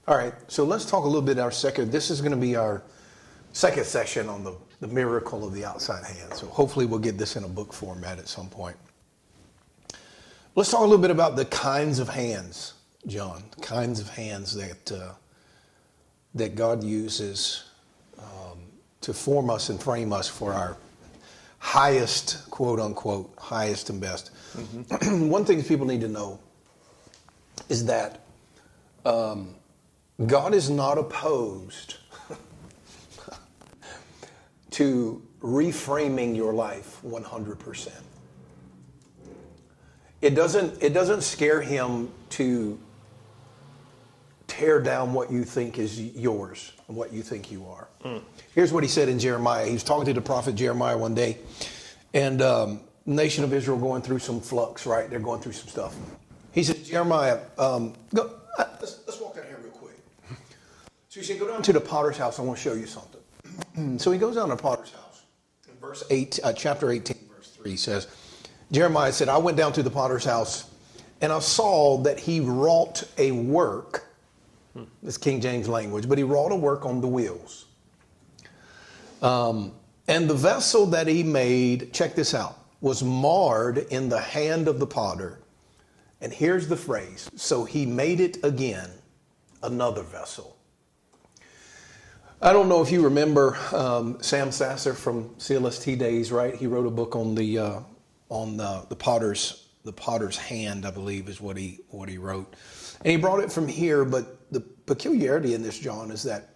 All right, so let's talk a little bit this is going to be our second session on the miracle of the outside hand. So hopefully we'll get this in a book format at some point. Let's talk a little bit about the kinds of hands, John, the kinds of hands that God uses to form us and frame us for our highest, quote unquote, highest and best. Mm-hmm. One thing people need to know is that God is not opposed to reframing your life 100%. It doesn't scare him to tear down what you think is yours and what you think you are. Here's what he said in Jeremiah. He was talking to the prophet Jeremiah one day, and the nation of Israel going through some flux, right? They're going through some stuff. He said, Jeremiah, let's walk down here real quick. So he said, go down to the potter's house. I want to show you something. So he goes down to the potter's house. In verse 8, chapter 18, verse 3 says, Jeremiah said, I went down to the potter's house, and I saw that he wrought a work. This King James language, but he wrought a work on the wheels. And the vessel that he made, check this out, was marred in the hand of the potter. And here's the phrase, so he made it again, another vessel. I don't know if you remember Sam Sasser from CLST days, right? He wrote a book on the potter's hand, I believe, is what he wrote. And he brought it from here, but the peculiarity in this, John, is that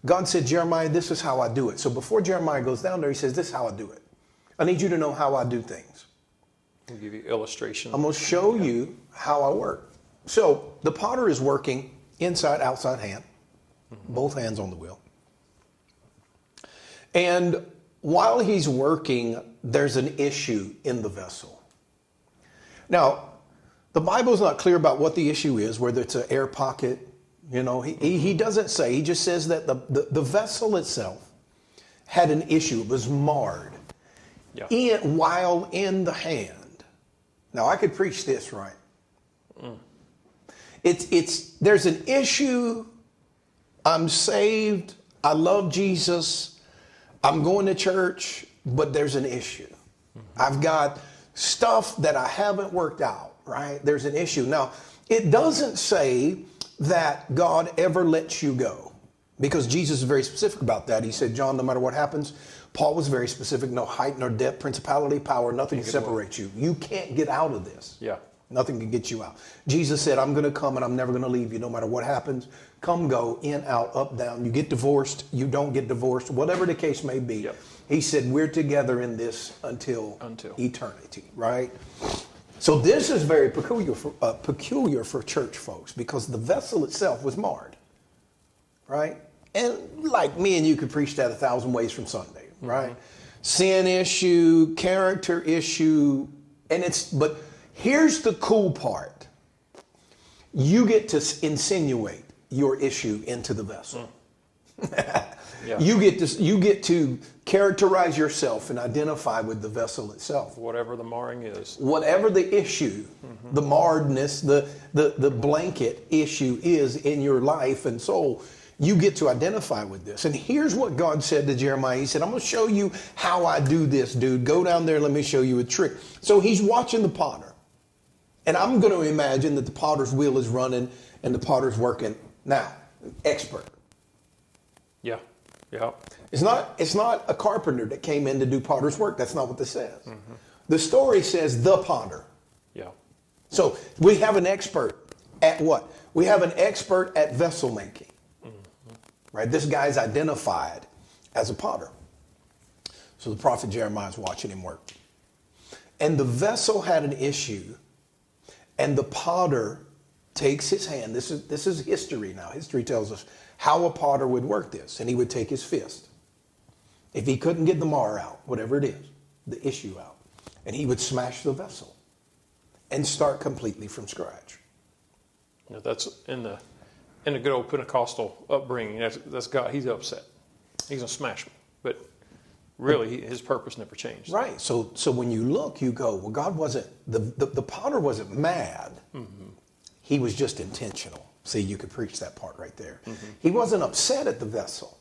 God said, Jeremiah, this is how I do it. So before Jeremiah goes down there, he says, this is how I do it. I need you to know how I do things. I'll give you illustration. I'm going to show you how I work. So the potter is working inside, outside hand, both hands on the wheel. And while he's working, there's an issue in the vessel. Now, the Bible's not clear about what the issue is, whether it's an air pocket. You know, he doesn't say. He just says that the vessel itself had an issue. It was marred while in the hand. Now, I could preach this, right? There's an issue. I'm saved. I love Jesus. I'm going to church, but there's an issue. I've got stuff that I haven't worked out, right? There's an issue. Now, it doesn't say that God ever lets you go, because Jesus is very specific about that. He said, John, no matter what happens, Paul was very specific, no height nor depth, principality, power, nothing can separate you. You can't get out of this. Yeah. Nothing can get you out. Jesus said, I'm going to come and I'm never going to leave you no matter what happens. Come, go, in, out, up, down. You get divorced, you don't get divorced, whatever the case may be. Yep. He said, we're together in this until eternity, right? So this is very peculiar for church folks, because the vessel itself was marred, right? And like me and you could preach that 1,000 ways from Sunday, right? Sin issue, character issue, but here's the cool part. You get to insinuate your issue into the vessel. Yeah. You get to characterize yourself and identify with the vessel itself. Whatever the marring is. Whatever the issue, the marredness, the blanket issue is in your life and soul, you get to identify with this. And here's what God said to Jeremiah. He said, I'm going to show you how I do this, dude. Go down there, let me show you a trick. So he's watching the potter. And I'm going to imagine that the potter's wheel is running and the potter's working. Now, expert. Yeah. Yeah. It's not a carpenter that came in to do potter's work. That's not what this says. The story says the potter. Yeah. So we have an expert at what? We have an expert at vessel making. Right? This guy's identified as a potter. So the prophet Jeremiah is watching him work. And the vessel had an issue, and the potter takes his hand. This is history now. History tells us how a potter would work this. And he would take his fist. If he couldn't get the mar out, whatever it is, the issue out, and he would smash the vessel and start completely from scratch. You know, that's in the good old Pentecostal upbringing. That's God. He's upset. He's going to smash me. But really, his purpose never changed. Right. So when you look, you go, well, God wasn't, the potter wasn't mad. He was just intentional. See, you could preach that part right there. He wasn't upset at the vessel.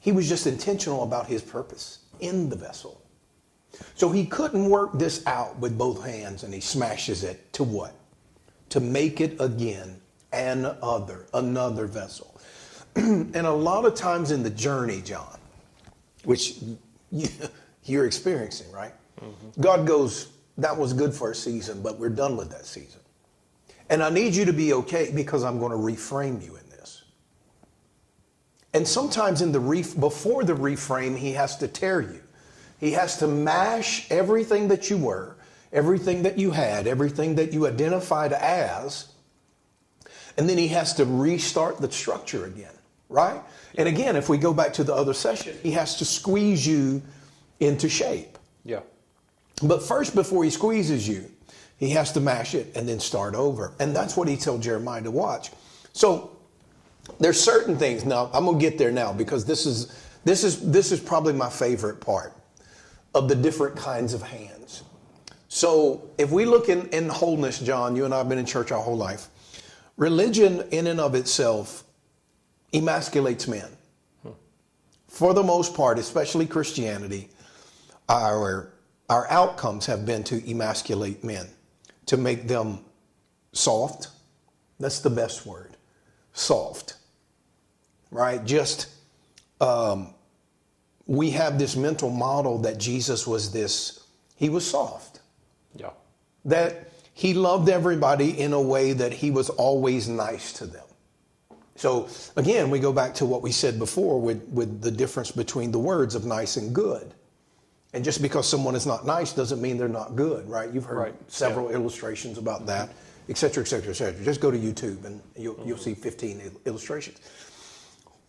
He was just intentional about his purpose in the vessel. So he couldn't work this out with both hands, and he smashes it to what? To make it again another vessel. And a lot of times in the journey, John, which you're experiencing, right? God goes, that was good for a season, but we're done with that season. And I need you to be okay because I'm going to reframe you in this. And sometimes before the reframe, he has to tear you. He has to mash everything that you were, everything that you had, everything that you identified as, and then he has to restart the structure again, right? And again, if we go back to the other session, he has to squeeze you into shape. Yeah. But first, before he squeezes you, he has to mash it and then start over. And that's what he told Jeremiah to watch. So there's certain things. Now, I'm going to get there now because this is probably my favorite part of the different kinds of hands. So if we look in wholeness, John, you and I have been in church our whole life. Religion in and of itself emasculates men. For the most part, especially Christianity, our outcomes have been to emasculate men, to make them soft. That's the best word. Soft. Right? Just, we have this mental model that Jesus was he was soft. Yeah. That he loved everybody in a way that he was always nice to them. So again, we go back to what we said before with the difference between the words of nice and good. And just because someone is not nice doesn't mean they're not good, right? You've heard several illustrations about that, et cetera, et cetera, et cetera. Just go to YouTube and you'll see 15 illustrations.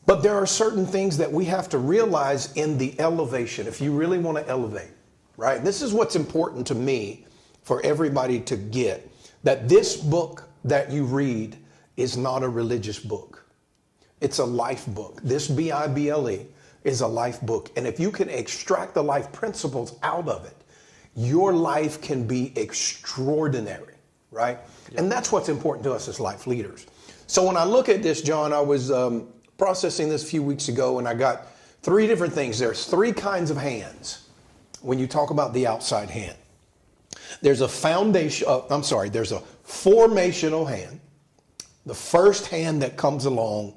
But there are certain things that we have to realize in the elevation, if you really want to elevate, right? This is what's important to me for everybody to get, that this book that you read is not a religious book. It's a life book. This Bible is a life book. And if you can extract the life principles out of it, your life can be extraordinary, right? Yep. And that's what's important to us as life leaders. So when I look at this, John, I was processing this a few weeks ago, and I got three different things. There's three kinds of hands when you talk about the outside hand. There's a there's a formational hand. The first hand that comes along,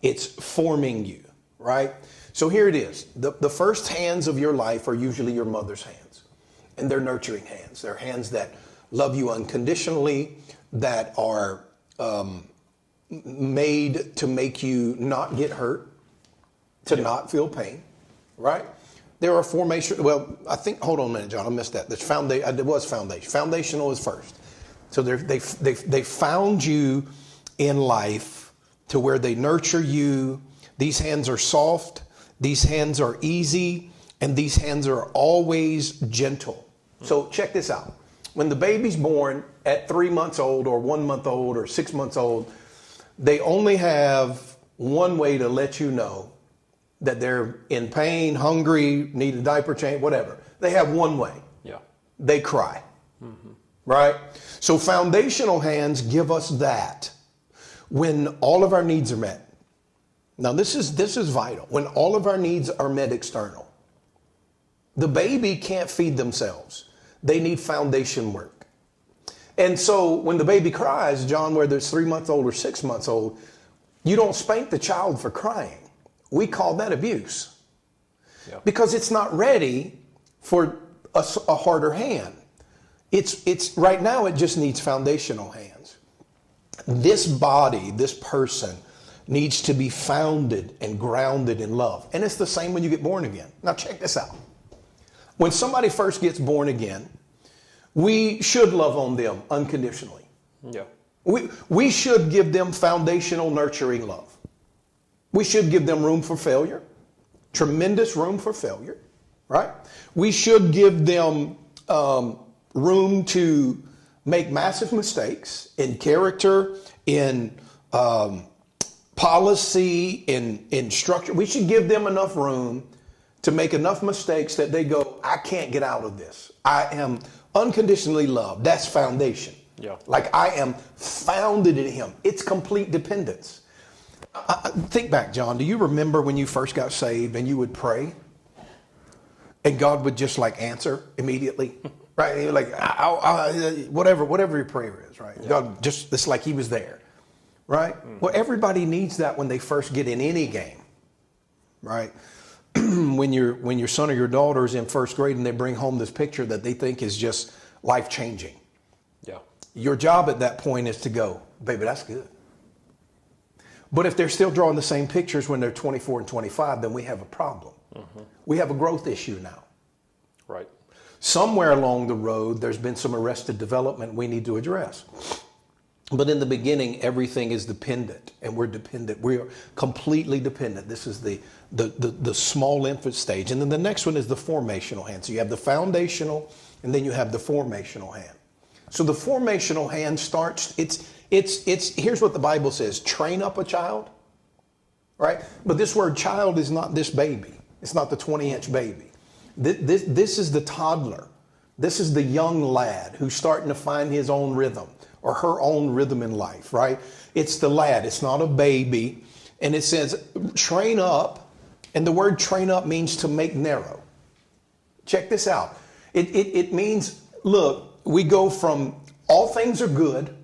it's forming you, right? So here it is. The first hands of your life are usually your mother's hands. And they're nurturing hands. They're hands that love you unconditionally, that are made to make you not get hurt, to not feel pain, right? There are hold on a minute, John, I missed that. It was foundation. Foundational is first. So they found you in life to where they nurture you. These hands are soft. These hands are easy, and these hands are always gentle. So check this out. When the baby's born at 3 months old or 1 month old or 6 months old, they only have one way to let you know that they're in pain, hungry, need a diaper change, whatever. They have one way. Yeah. They cry. Right? So foundational hands give us that when all of our needs are met. Now, this is vital. When all of our needs are met external. The baby can't feed themselves. They need foundation work. And so when the baby cries, John, whether it's 3 months old or 6 months old, you don't spank the child for crying. We call that abuse. Yeah. Because it's not ready for a harder hand. It's right now, it just needs foundational hands. This body, this person, needs to be founded and grounded in love. And it's the same when you get born again. Now check this out. When somebody first gets born again, we should love on them unconditionally. Yeah. We should give them foundational nurturing love. We should give them room for failure, tremendous room for failure, right? We should give them room to make massive mistakes in character, in policy, in structure. We should give them enough room to make enough mistakes that they go, I can't get out of this. I am unconditionally loved. That's foundation. Yeah. Like I am founded in him. It's complete dependence. Think back, John. Do you remember when you first got saved and you would pray and God would just like answer immediately? Right? You're like, whatever your prayer is, right? Yeah. God just, it's like he was there. Right? Mm-hmm. Well, everybody needs that when they first get in any game. Right? When your son or your daughter is in first grade and they bring home this picture that they think is just life-changing. Yeah. Your job at that point is to go, baby, that's good. But if they're still drawing the same pictures when they're 24 and 25, then we have a problem. Mm-hmm. We have a growth issue now. Right. Somewhere along the road, there's been some arrested development we need to address. But in the beginning, everything is dependent, and we're dependent. We are completely dependent. This is the small infant stage. And then the next one is the formational hand. So you have the foundational, and then you have the formational hand. So the formational hand starts, here's what the Bible says, train up a child, right? But this word child is not this baby. It's not the 20-inch baby. This is the toddler. This is the young lad who's starting to find his own rhythm or her own rhythm in life, right? It's the lad. It's not a baby. And it says train up, and the word train up means to make narrow. Check this out. It means, look, we go from all things are good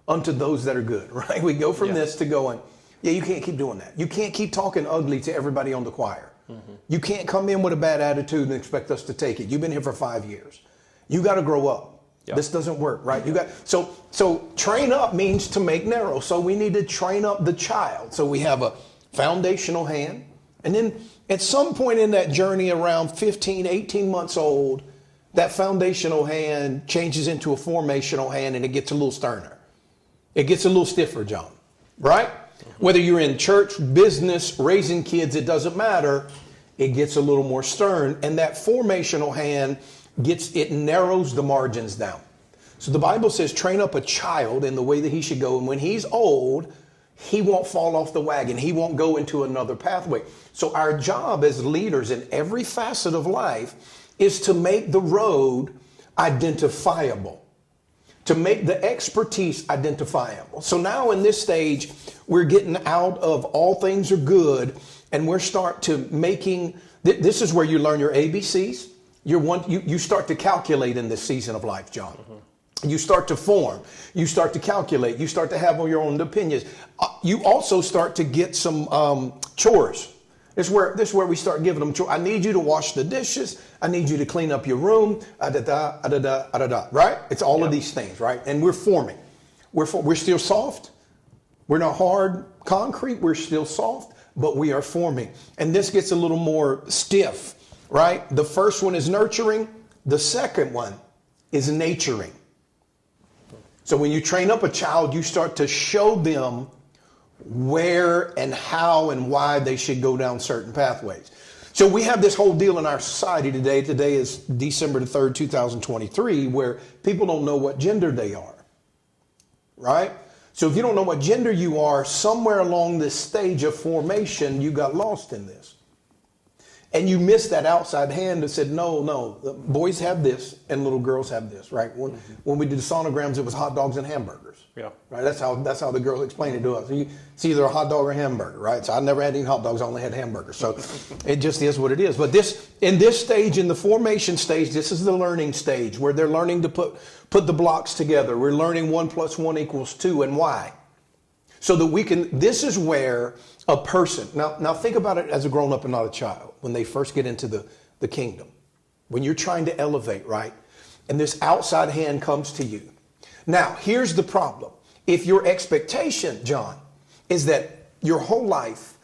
unto those that are good, right? We go from this to going, yeah, you can't keep doing that. You can't keep talking ugly to everybody on the choir. Mm-hmm. You can't come in with a bad attitude and expect us to take it. You've been here for 5 years. You got to grow up. Yep. This doesn't work, right? You got so train up means to make narrow. So we need to train up the child. So we have a foundational hand. And then at some point in that journey around 15, 18 months old, that foundational hand changes into a formational hand and it gets a little sterner. It gets a little stiffer, John, right? Mm-hmm. Whether you're in church, business, raising kids, it doesn't matter. It gets a little more stern. And that formational hand it narrows the margins down. So the Bible says train up a child in the way that he should go. And when he's old, he won't fall off the wagon. He won't go into another pathway. So our job as leaders in every facet of life is to make the road identifiable, to make the expertise identifiable. So now in this stage, we're getting out of all things are good, and we're start to making, this is where you learn your ABCs. You start to calculate in this season of life, John. Mm-hmm. You start to form. You start to calculate. You start to have all your own opinions. You also start to get some chores. This is where we start giving them chores. I need you to wash the dishes. I need you to clean up your room. Right? It's all of these things, right? And we're forming. We're still soft. We're not hard concrete. We're still soft, but we are forming. And this gets a little more stiff, right? The first one is nurturing. The second one is naturing. So when you train up a child, you start to show them where and how and why they should go down certain pathways. So we have this whole deal in our society today. Today is December the 3rd, 2023, where people don't know what gender they are, right? So if you don't know what gender you are, somewhere along this stage of formation, you got lost in this. And you missed that outside hand that said, no, boys have this and little girls have this, right? When we did the sonograms, it was hot dogs and hamburgers. Yeah. Right. That's how the girls explained it to us. It's either a hot dog or a hamburger, right? So I never had any hot dogs, I only had hamburgers. So it just is what it is. But in this stage, in the formation stage, this is the learning stage where they're learning to put the blocks together. We're learning 1 + 1 = 2 and why. So that this is where a person, now think about it as a grown-up and not a child, when they first get into the kingdom. When you're trying to elevate, right? And this outside hand comes to you. Now, here's the problem. If your expectation, John, is that your whole life,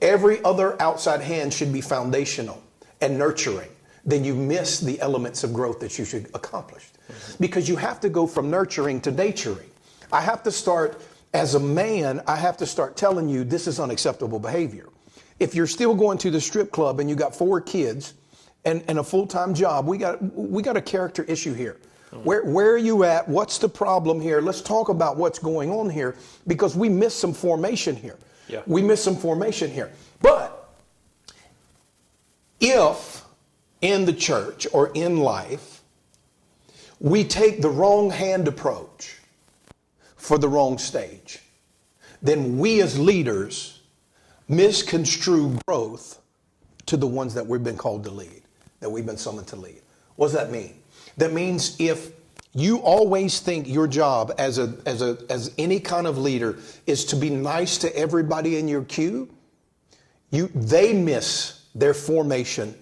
every other outside hand should be foundational and nurturing, then you miss the elements of growth that you should accomplish. Mm-hmm. Because you have to go from nurturing to naturing. I have to start, as a man, I have to start telling you this is unacceptable behavior. If you're still going to the strip club and you got 4 kids and a full-time job, we got a character issue here. Where are you at? What's the problem here? Let's talk about what's going on here, because we missed some formation here. Yeah. We missed some formation here. But if in the church or in life we take the wrong hand approach, for the wrong stage, then we as leaders misconstrue growth to the ones that we've been called to lead, that we've been summoned to lead. What does that mean? That means if you always think your job as any kind of leader is to be nice to everybody in your queue, they miss their formation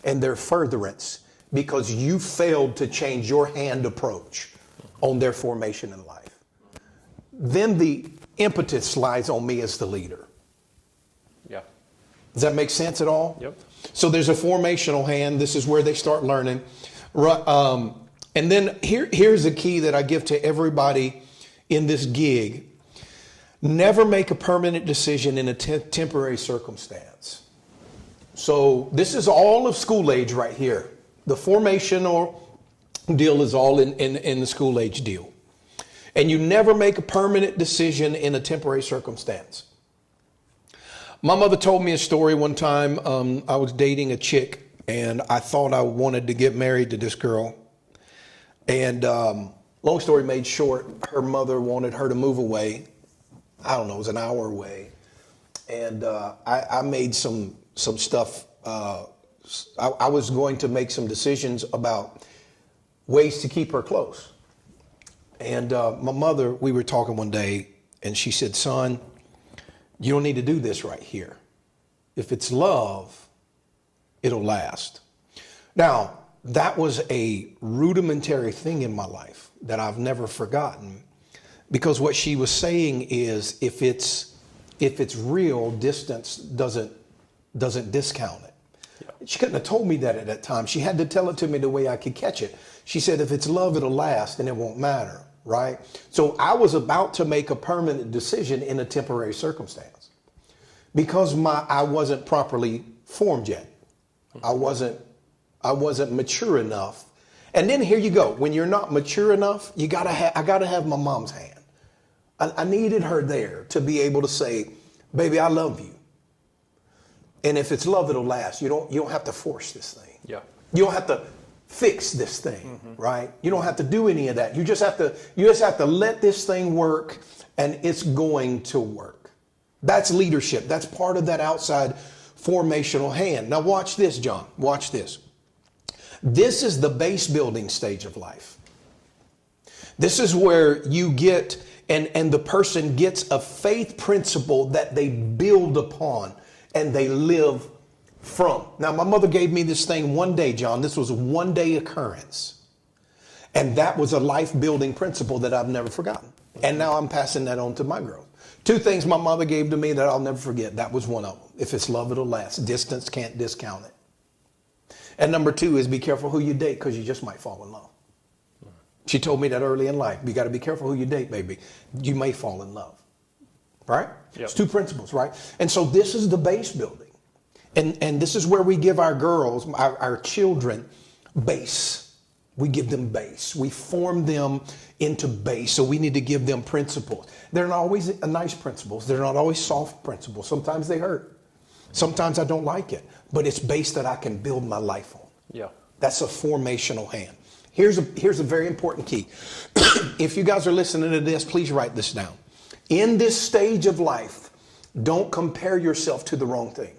and their furtherance because you failed to change your hand approach on their formation in life. Then the impetus lies on me as the leader. Yeah. Does that make sense at all? Yep. So there's a formational hand. This is where they start learning. And then here's a key that I give to everybody in this gig. Never make a permanent decision in a temporary circumstance. So this is all of school age right here. The formational deal is all in the school age deal. And you never make a permanent decision in a temporary circumstance. My mother told me a story one time. I was dating a chick and I thought I wanted to get married to this girl. And long story made short, her mother wanted her to move away. I don't know, it was an hour away. And I made some stuff. I was going to make some decisions about ways to keep her close. And my mother, we were talking one day and she said, son, you don't need to do this right here. If it's love, it'll last. Now, that was a rudimentary thing in my life that I've never forgotten, because what she was saying is if it's real, distance doesn't discount it. Yeah. She couldn't have told me that at that time. She had to tell it to me the way I could catch it. She said, if it's love, it'll last and it won't matter, right? So I was about to make a permanent decision in a temporary circumstance because I wasn't properly formed yet. I wasn't mature enough. And then here you go. When you're not mature enough, I gotta have my mom's hand. I needed her there to be able to say, baby, I love you. And if it's love, it'll last. You don't have to force this thing. Yeah. You don't have to fix this thing, right? You don't have to do any of that. You just have to let this thing work, and it's going to work. That's leadership. That's part of that outside formational hand. Now watch this, John. Watch this. This is the base building stage of life. This is where you get, and the person gets a faith principle that they build upon and they live from. Now, my mother gave me this thing one day, John. This was a one-day occurrence. And that was a life-building principle that I've never forgotten. And now I'm passing that on to my growth. Two things my mother gave to me that I'll never forget. That was one of them. If it's love, it'll last. Distance can't discount it. And number two is be careful who you date, because you just might fall in love. She told me that early in life. You got to be careful who you date, baby. You may fall in love. Right? Yep. It's two principles, right? And so this is the base building. And this is where we give our girls, our children, base. We give them base. We form them into base. So we need to give them principles. They're not always nice principles. They're not always soft principles. Sometimes they hurt. Sometimes I don't like it. But it's base that I can build my life on. Yeah. That's a formational hand. Here's a very important key. If you guys are listening to this, please write this down. In this stage of life, don't compare yourself to the wrong thing.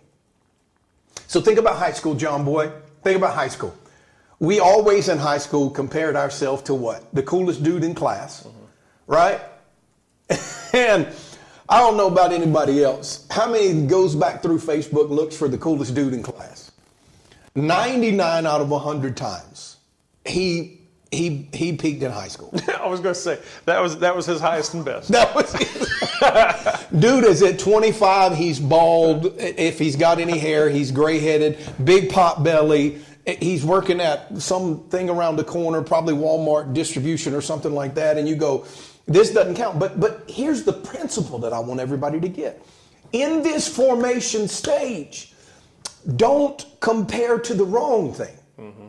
So think about high school, John boy. Think about high school. We always in high school compared ourselves to what? The coolest dude in class, right? And I don't know about anybody else. How many goes back through Facebook, looks for the coolest dude in class? 99 out of 100 times. He peaked in high school. I was going to say, that was his highest and best. That was Dude is at 25, he's bald. If he's got any hair, he's gray-headed, big pot belly. He's working at something around the corner, probably Walmart distribution or something like that. And you go, this doesn't count. But here's the principle that I want everybody to get. In this formation stage, don't compare to the wrong thing. Mm-hmm.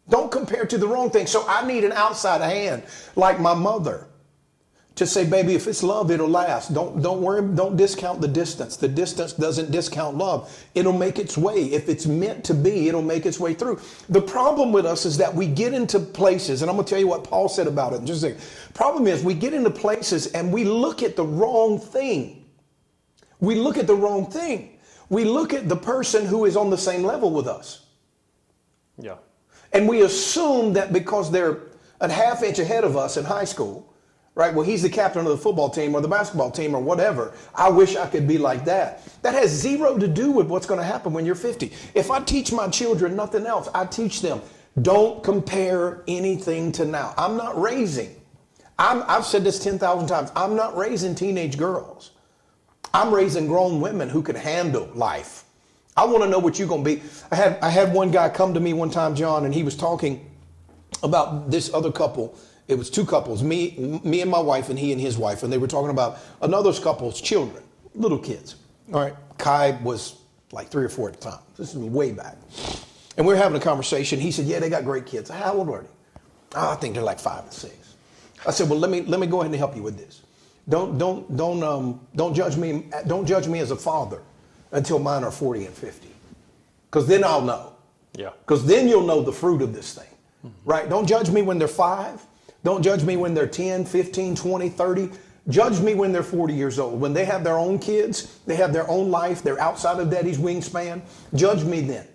Don't compare to the wrong thing. So I need an outside hand like my mother Just say, baby, if it's love, it'll last. Don't worry. Don't discount the distance. The distance doesn't discount love. It'll make its way. If it's meant to be, it'll make its way through. The problem with us is that we get into places, and I'm going to tell you what Paul said about it in just a second. Problem is we get into places and we look at the wrong thing. We look at the wrong thing. We look at the person who is on the same level with us. Yeah. And we assume that because they're a half inch ahead of us in high school, right? Well, he's the captain of the football team or the basketball team or whatever. I wish I could be like that. That has zero to do with what's going to happen when you're 50. If I teach my children nothing else, I teach them, don't compare anything to now. I'm not raising. I've said this 10,000 times. I'm not raising teenage girls. I'm raising grown women who can handle life. I want to know what you're going to be. I had one guy come to me one time, John, and he was talking about this other couple. It was two couples, me and my wife, and he and his wife. And they were talking about another couple's children, little kids. All right. Kai was like 3 or 4 at the time. This is way back. And we were having a conversation. He said, yeah, they got great kids. How old are they? Oh, I think they're like 5 and 6. I said, well, let me go ahead and help you with this. Don't judge me. Don't judge me as a father until mine are 40 and 50. Because then I'll know. Yeah. Because then you'll know the fruit of this thing. Right? Don't judge me when they're 5. Don't judge me when they're 10, 15, 20, 30. Judge me when they're 40 years old. When they have their own kids, they have their own life, they're outside of daddy's wingspan. Judge me then.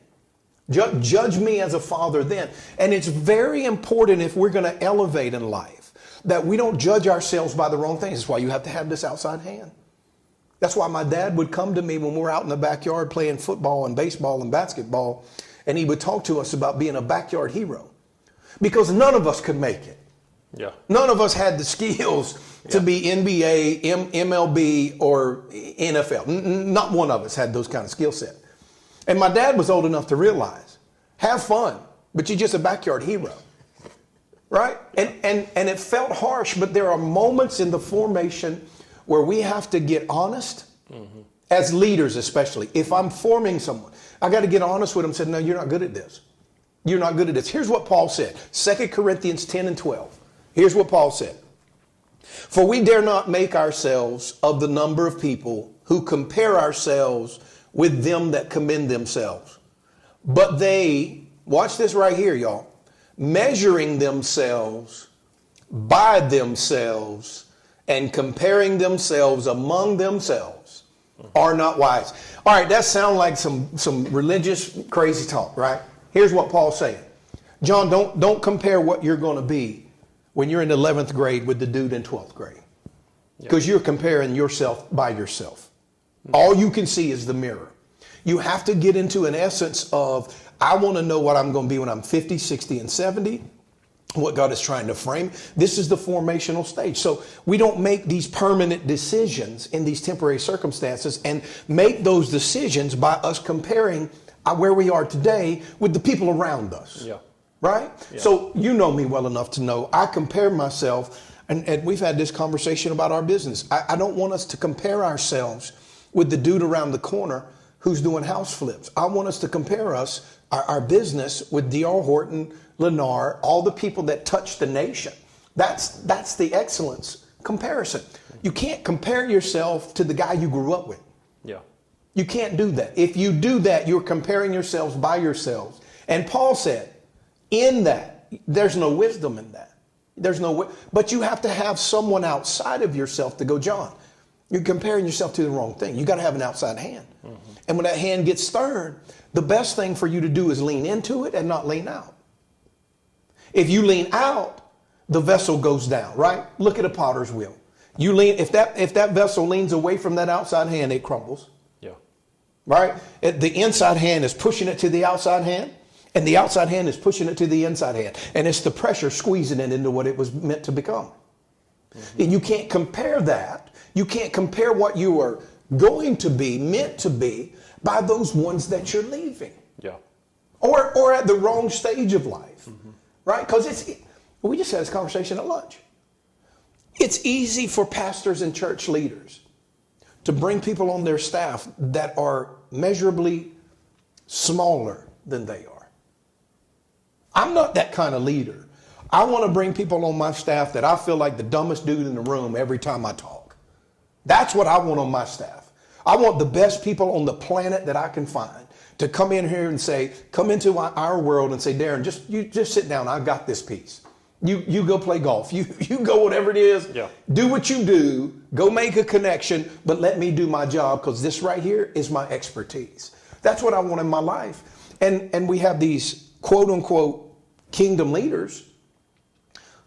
Judge me as a father then. And it's very important if we're going to elevate in life that we don't judge ourselves by the wrong things. That's why you have to have this outside hand. That's why my dad would come to me when we're out in the backyard playing football and baseball and basketball, and he would talk to us about being a backyard hero. Because none of us could make it. Yeah. None of us had the skills to be NBA, MLB, or NFL. Not one of us had those kind of skill set. And my dad was old enough to realize, have fun, but you're just a backyard hero. Right? And it felt harsh, but there are moments in the formation where we have to get honest, as leaders especially. If I'm forming someone, I got to get honest with them and say, no, you're not good at this. You're not good at this. Here's what Paul said. 2 Corinthians 10 and 12. Here's what Paul said. For we dare not make ourselves of the number of people who compare ourselves with them that commend themselves. But they, watch this right here, y'all, measuring themselves by themselves and comparing themselves among themselves are not wise. All right, that sounds like some religious crazy talk, right? Here's what Paul's saying. John, don't compare what you're going to be when you're in 11th grade with the dude in 12th grade. Because you're comparing yourself by yourself. All you can see is the mirror. You have to get into an essence of, I want to know what I'm going to be when I'm 50, 60, and 70. What God is trying to frame. This is the formational stage. So we don't make these permanent decisions in these temporary circumstances and make those decisions by us comparing where we are today with the people around us. Yeah. Right? Yeah. So you know me well enough to know I compare myself, and we've had this conversation about our business. I don't want us to compare ourselves with the dude around the corner who's doing house flips. I want us to compare our business with D.R. Horton, Lennar, all the people that touch the nation. That's the excellence comparison. You can't compare yourself to the guy you grew up with. Yeah. You can't do that. If you do that, you're comparing yourselves by yourselves. And Paul said, in that, there's no wisdom in that. But you have to have someone outside of yourself to go, John, you're comparing yourself to the wrong thing. You got to have an outside hand. And when that hand gets stirred, the best thing for you to do is lean into it and not lean out. If you lean out, the vessel goes down, right? Look at a potter's wheel. You lean, if that vessel leans away from that outside hand, it crumbles. Yeah. Right? The inside hand is pushing it to the outside hand, and the outside hand is pushing it to the inside hand. And it's the pressure squeezing it into what it was meant to become. And you can't compare that. You can't compare what you are going to be, meant to be, by those ones that you're leaving. Yeah. Or at the wrong stage of life. Right? Because we just had this conversation at lunch. It's easy for pastors and church leaders to bring people on their staff that are measurably smaller than they are. I'm not that kind of leader. I want to bring people on my staff that I feel like the dumbest dude in the room every time I talk. That's what I want on my staff. I want the best people on the planet that I can find to come in here and say, come into our world and say, Darrin, just sit down. I've got this piece. You go play golf. You go whatever it is. Yeah. Do what you do. Go make a connection, but let me do my job because this right here is my expertise. That's what I want in my life. And we have these quote unquote kingdom leaders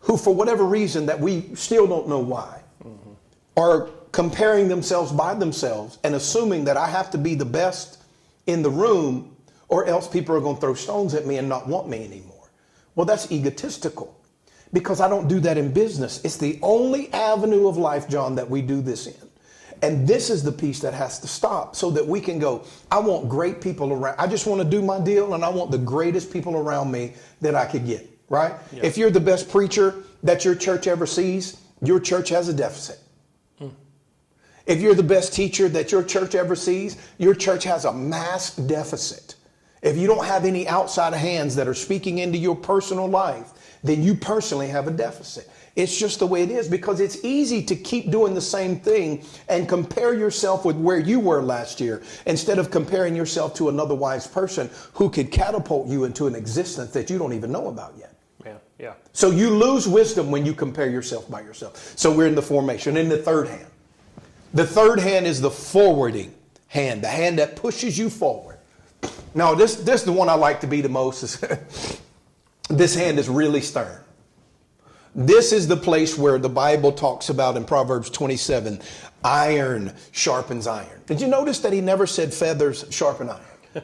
who, for whatever reason that we still don't know why, are comparing themselves by themselves and assuming that I have to be the best in the room or else people are going to throw stones at me and not want me anymore. Well, that's egotistical because I don't do that in business. It's the only avenue of life, John, that we do this in. And this is the piece that has to stop so that we can go, I want great people around. I just want to do my deal and I want the greatest people around me that I could get, right? Yeah. If you're the best preacher that your church ever sees, your church has a deficit. If you're the best teacher that your church ever sees, your church has a mass deficit. If you don't have any outside hands that are speaking into your personal life, then you personally have a deficit. It's just the way it is because it's easy to keep doing the same thing and compare yourself with where you were last year instead of comparing yourself to another wise person who could catapult you into an existence that you don't even know about yet. Yeah. So you lose wisdom when you compare yourself by yourself. So we're in the formation. In the third hand. The third hand is the forwarding hand, the hand that pushes you forward. Now, this is the one I like to be the most. This hand is really stern. This is the place where the Bible talks about in Proverbs 27, iron sharpens iron. Did you notice that he never said feathers sharpen iron?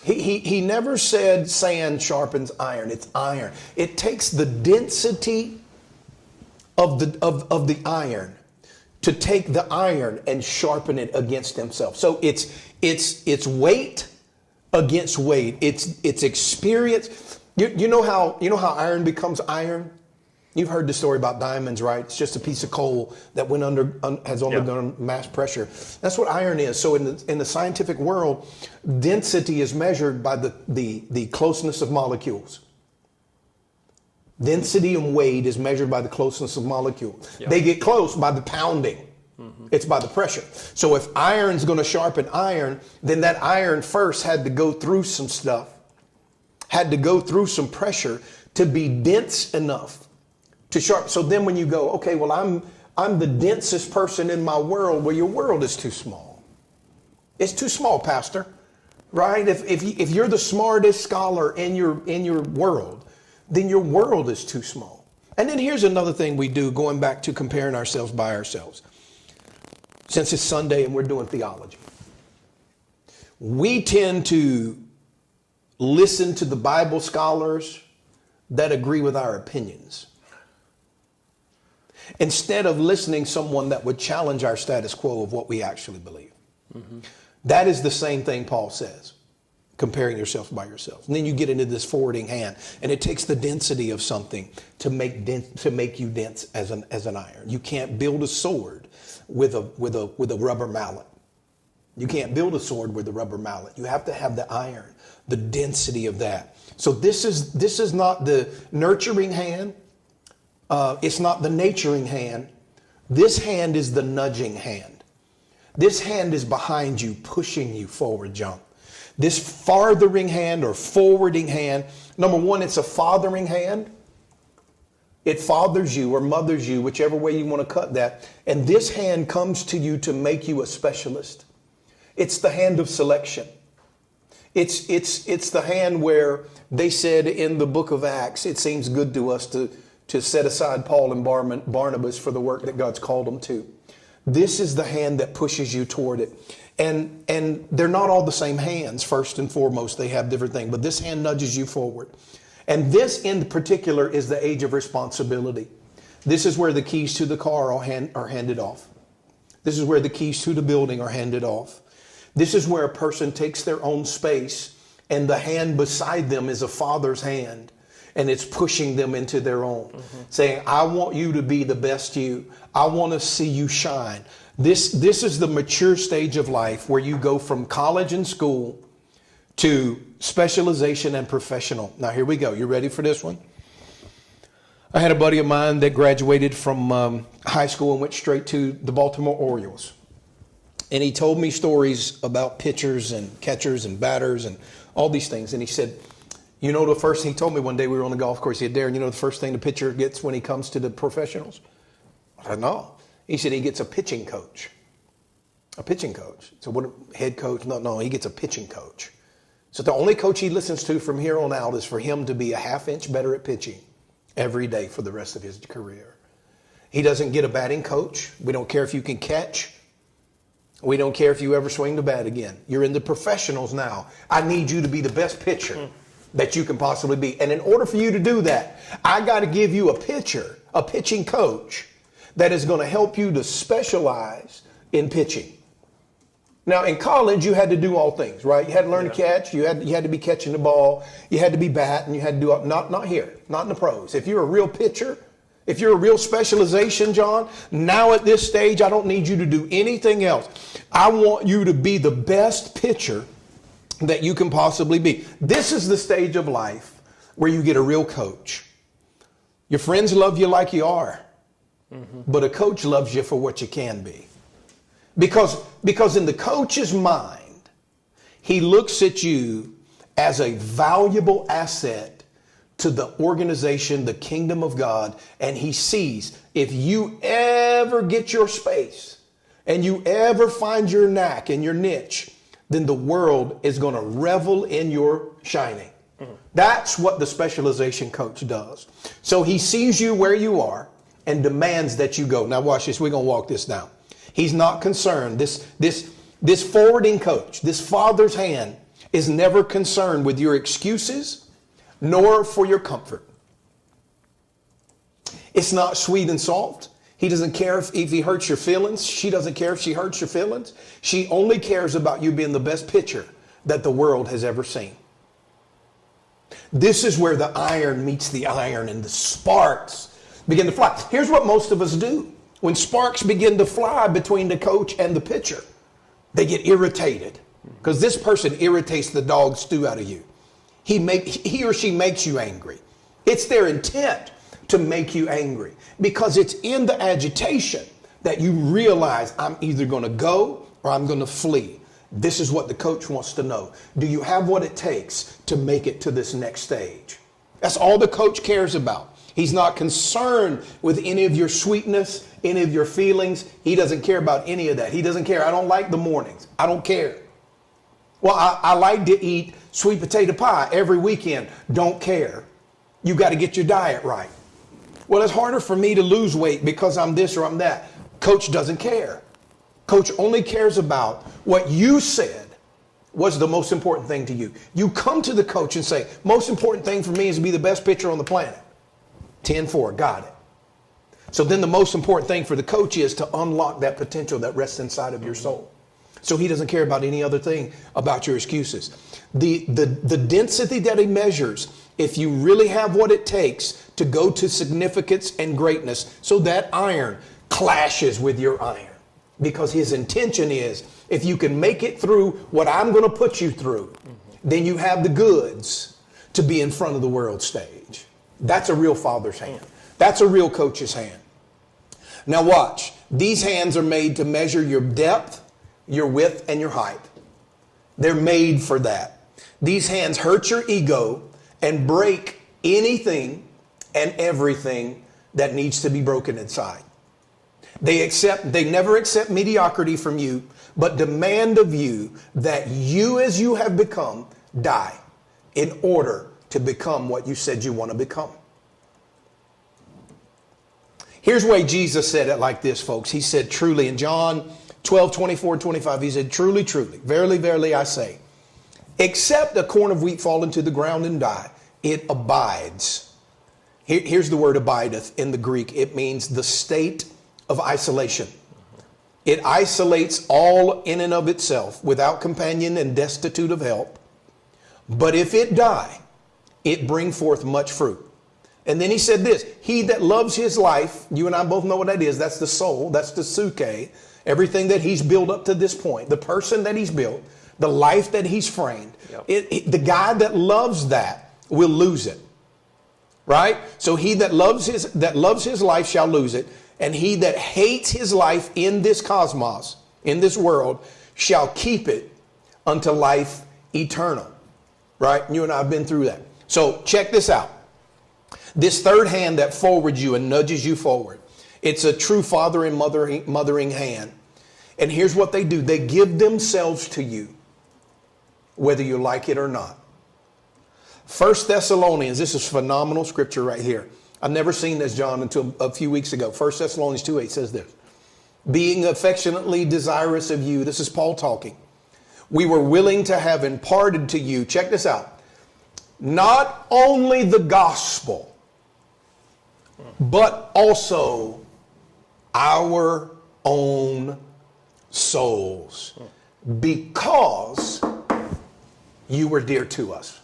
He never said sand sharpens iron. It's iron. It takes the density of the iron to take the iron and sharpen it against himself. So it's weight against weight. It's experience. You know how iron becomes iron? You've heard the story about diamonds, right? It's just a piece of coal that has undergone mass pressure. That's what iron is. So in the scientific world, density is measured by the closeness of molecules. Density and weight is measured by the closeness of molecules. Yep. They get close by the pounding. Mm-hmm. It's by the pressure. So if iron's going to sharpen iron, then that iron first had to go through some stuff, had to go through some pressure to be dense enough to sharpen. So then when you go, okay, well, I'm the densest person in my world. Well, your world is too small. It's too small, Pastor, right? If you're the smartest scholar in your world, then your world is too small. And then here's another thing we do, going back to comparing ourselves by ourselves. Since it's Sunday and we're doing theology, we tend to listen to the Bible scholars that agree with our opinions instead of listening to someone that would challenge our status quo of what we actually believe. Mm-hmm. That is the same thing Paul says. Comparing yourself by yourself. And then you get into this forwarding hand, and it takes the density of something to make you dense as an iron. You can't build a sword with a rubber mallet. You can't build a sword with a rubber mallet. You have to have the iron, the density of that. So this is not the nurturing hand. It's not the naturing hand. This hand is the nudging hand. This hand is behind you, pushing you forward, John. This farthering hand or forwarding hand, number one, it's a fathering hand. It fathers you or mothers you, whichever way you want to cut that. And this hand comes to you to make you a specialist. It's the hand of selection. It's the hand where they said in the book of Acts, it seems good to us to set aside Paul and Barnabas for the work that God's called them to. This is the hand that pushes you toward it. And they're not all the same hands, first and foremost. They have different things. But this hand nudges you forward. And this in particular is the age of responsibility. This is where the keys to the car are handed off. This is where the keys to the building are handed off. This is where a person takes their own space and the hand beside them is a father's hand. And it's pushing them into their own. Mm-hmm. Saying, I want you to be the best you. I want to see you shine. This is the mature stage of life where you go from college and school to specialization and professional. Now here we go. You ready for this one? I had a buddy of mine that graduated from high school and went straight to the Baltimore Orioles. And he told me stories about pitchers and catchers and batters and all these things. And he said, you know, the first thing he told me one day, we were on the golf course, he said, Darrin, you know the first thing the pitcher gets when he comes to the professionals? I said, no. He said he gets a pitching coach. A pitching coach. So what, head coach? No, he gets a pitching coach. So the only coach he listens to from here on out is for him to be a half inch better at pitching every day for the rest of his career. He doesn't get a batting coach. We don't care if you can catch. We don't care if you ever swing the bat again. You're in the professionals now. I need you to be the best pitcher that you can possibly be. And in order for you to do that, I got to give you a pitching coach that is going to help you to specialize in pitching. Now, in college, you had to do all things, right? You had to learn to catch. You had to be catching the ball. You had to be batting. You had to do not here, not in the pros. If you're a real pitcher, if you're a real specialization, John, now at this stage, I don't need you to do anything else. I want you to be the best pitcher that you can possibly be. This is the stage of life where you get a real coach. Your friends love you like you are, but a coach loves you for what you can be. Because in the coach's mind, he looks at you as a valuable asset to the organization, the kingdom of God, and he sees if you ever get your space and you ever find your knack and your niche, then the world is going to revel in your shining. That's what the specialization coach does. So he sees you where you are and demands that you go. Now watch this. We're going to walk this down. He's not concerned. This forwarding coach, this father's hand, is never concerned with your excuses nor for your comfort. It's not sweet and salt. He doesn't care if he hurts your feelings. She doesn't care if she hurts your feelings. She only cares about you being the best pitcher that the world has ever seen. This is where the iron meets the iron and the sparks begin to fly. Here's what most of us do. When sparks begin to fly between the coach and the pitcher, they get irritated because this person irritates the dog stew out of you. He or she makes you angry. It's their intent to make you angry because it's in the agitation that you realize I'm either going to go or I'm going to flee. This is what the coach wants to know. Do you have what it takes to make it to this next stage? That's all the coach cares about. He's not concerned with any of your sweetness, any of your feelings. He doesn't care about any of that. He doesn't care. I don't like the mornings. I don't care. Well, I like to eat sweet potato pie every weekend. Don't care. You got to get your diet right. Well, it's harder for me to lose weight because I'm this or I'm that. Coach doesn't care. Coach only cares about what you said was the most important thing to you. You come to the coach and say, most important thing for me is to be the best pitcher on the planet. 10-4, got it. So then the most important thing for the coach is to unlock that potential that rests inside of your soul. So he doesn't care about any other thing about your excuses. The density that he measures, if you really have what it takes to go to significance and greatness, so that iron clashes with your iron. Because his intention is, if you can make it through what I'm going to put you through, then you have the goods to be in front of the world stage. That's a real father's hand. That's a real coach's hand. Now watch. These hands are made to measure your depth, your width, and your height. They're made for that. These hands hurt your ego and break anything and everything that needs to be broken inside. They never accept mediocrity from you, but demand of you that you, as you have become, die in order to become what you said you want to become. Here's the way Jesus said it like this, folks. He said, truly, in John 12:24-25, he said, truly, truly, verily, verily, I say, except a corn of wheat fall into the ground and die, it abides. Here's the word abideth in the Greek. It means the state of isolation. It isolates all in and of itself without companion and destitute of help. But if it die, it bring forth much fruit. And then he said this, he that loves his life, you and I both know what that is. That's the soul. That's the suke. Everything that he's built up to this point, the person that he's built, the life that he's framed. Yep. The guy that loves that will lose it. right? So he that loves his life shall lose it, and he that hates his life in this cosmos, in this world, shall keep it unto life eternal, right? You and I have been through that. So check this out. This third hand that forwards you and nudges you forward, it's a true father and mothering hand. And here's what they do. They give themselves to you, whether you like it or not. 1 Thessalonians, this is phenomenal scripture right here. I've never seen this, John, until a few weeks ago. 1 Thessalonians 2:8 says this. Being affectionately desirous of you, this is Paul talking, we were willing to have imparted to you, check this out, not only the gospel, but also our own souls, because you were dear to us.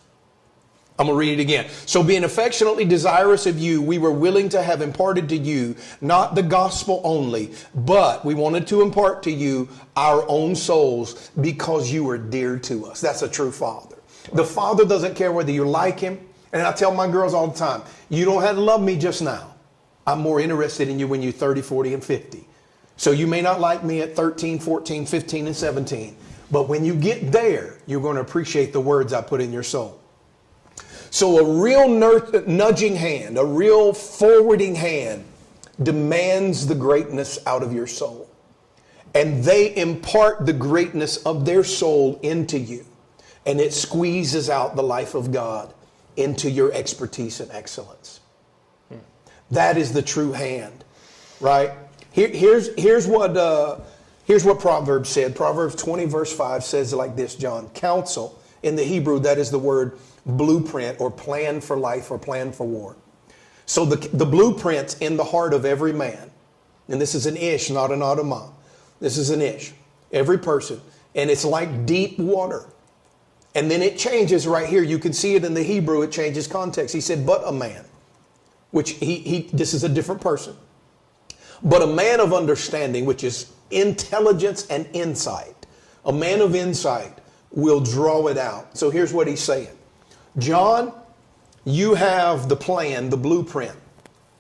I'm going to read it again. So being affectionately desirous of you, we were willing to have imparted to you, not the gospel only, but we wanted to impart to you our own souls because you were dear to us. That's a true father. The father doesn't care whether you like him. And I tell my girls all the time, you don't have to love me just now. I'm more interested in you when you're 30, 40, and 50. So you may not like me at 13, 14, 15, and 17. But when you get there, you're going to appreciate the words I put in your soul. So a real nudging hand, a real forwarding hand demands the greatness out of your soul. And they impart the greatness of their soul into you. And it squeezes out the life of God into your expertise and excellence. That is the true hand, right? Here's what Proverbs said. Proverbs 20 verse 5 says it like this, John. Counsel, in the Hebrew, that is the word blueprint or plan for life or plan for war. So the blueprint's in the heart of every man. And this is an ish, not an automa. This is an ish. Every person. And it's like deep water. And then it changes right here. You can see it in the Hebrew. It changes context. He said, but a man. Which this is a different person. But a man of understanding, which is intelligence and insight. A man of insight will draw it out. So here's what he's saying. John, you have the plan, the blueprint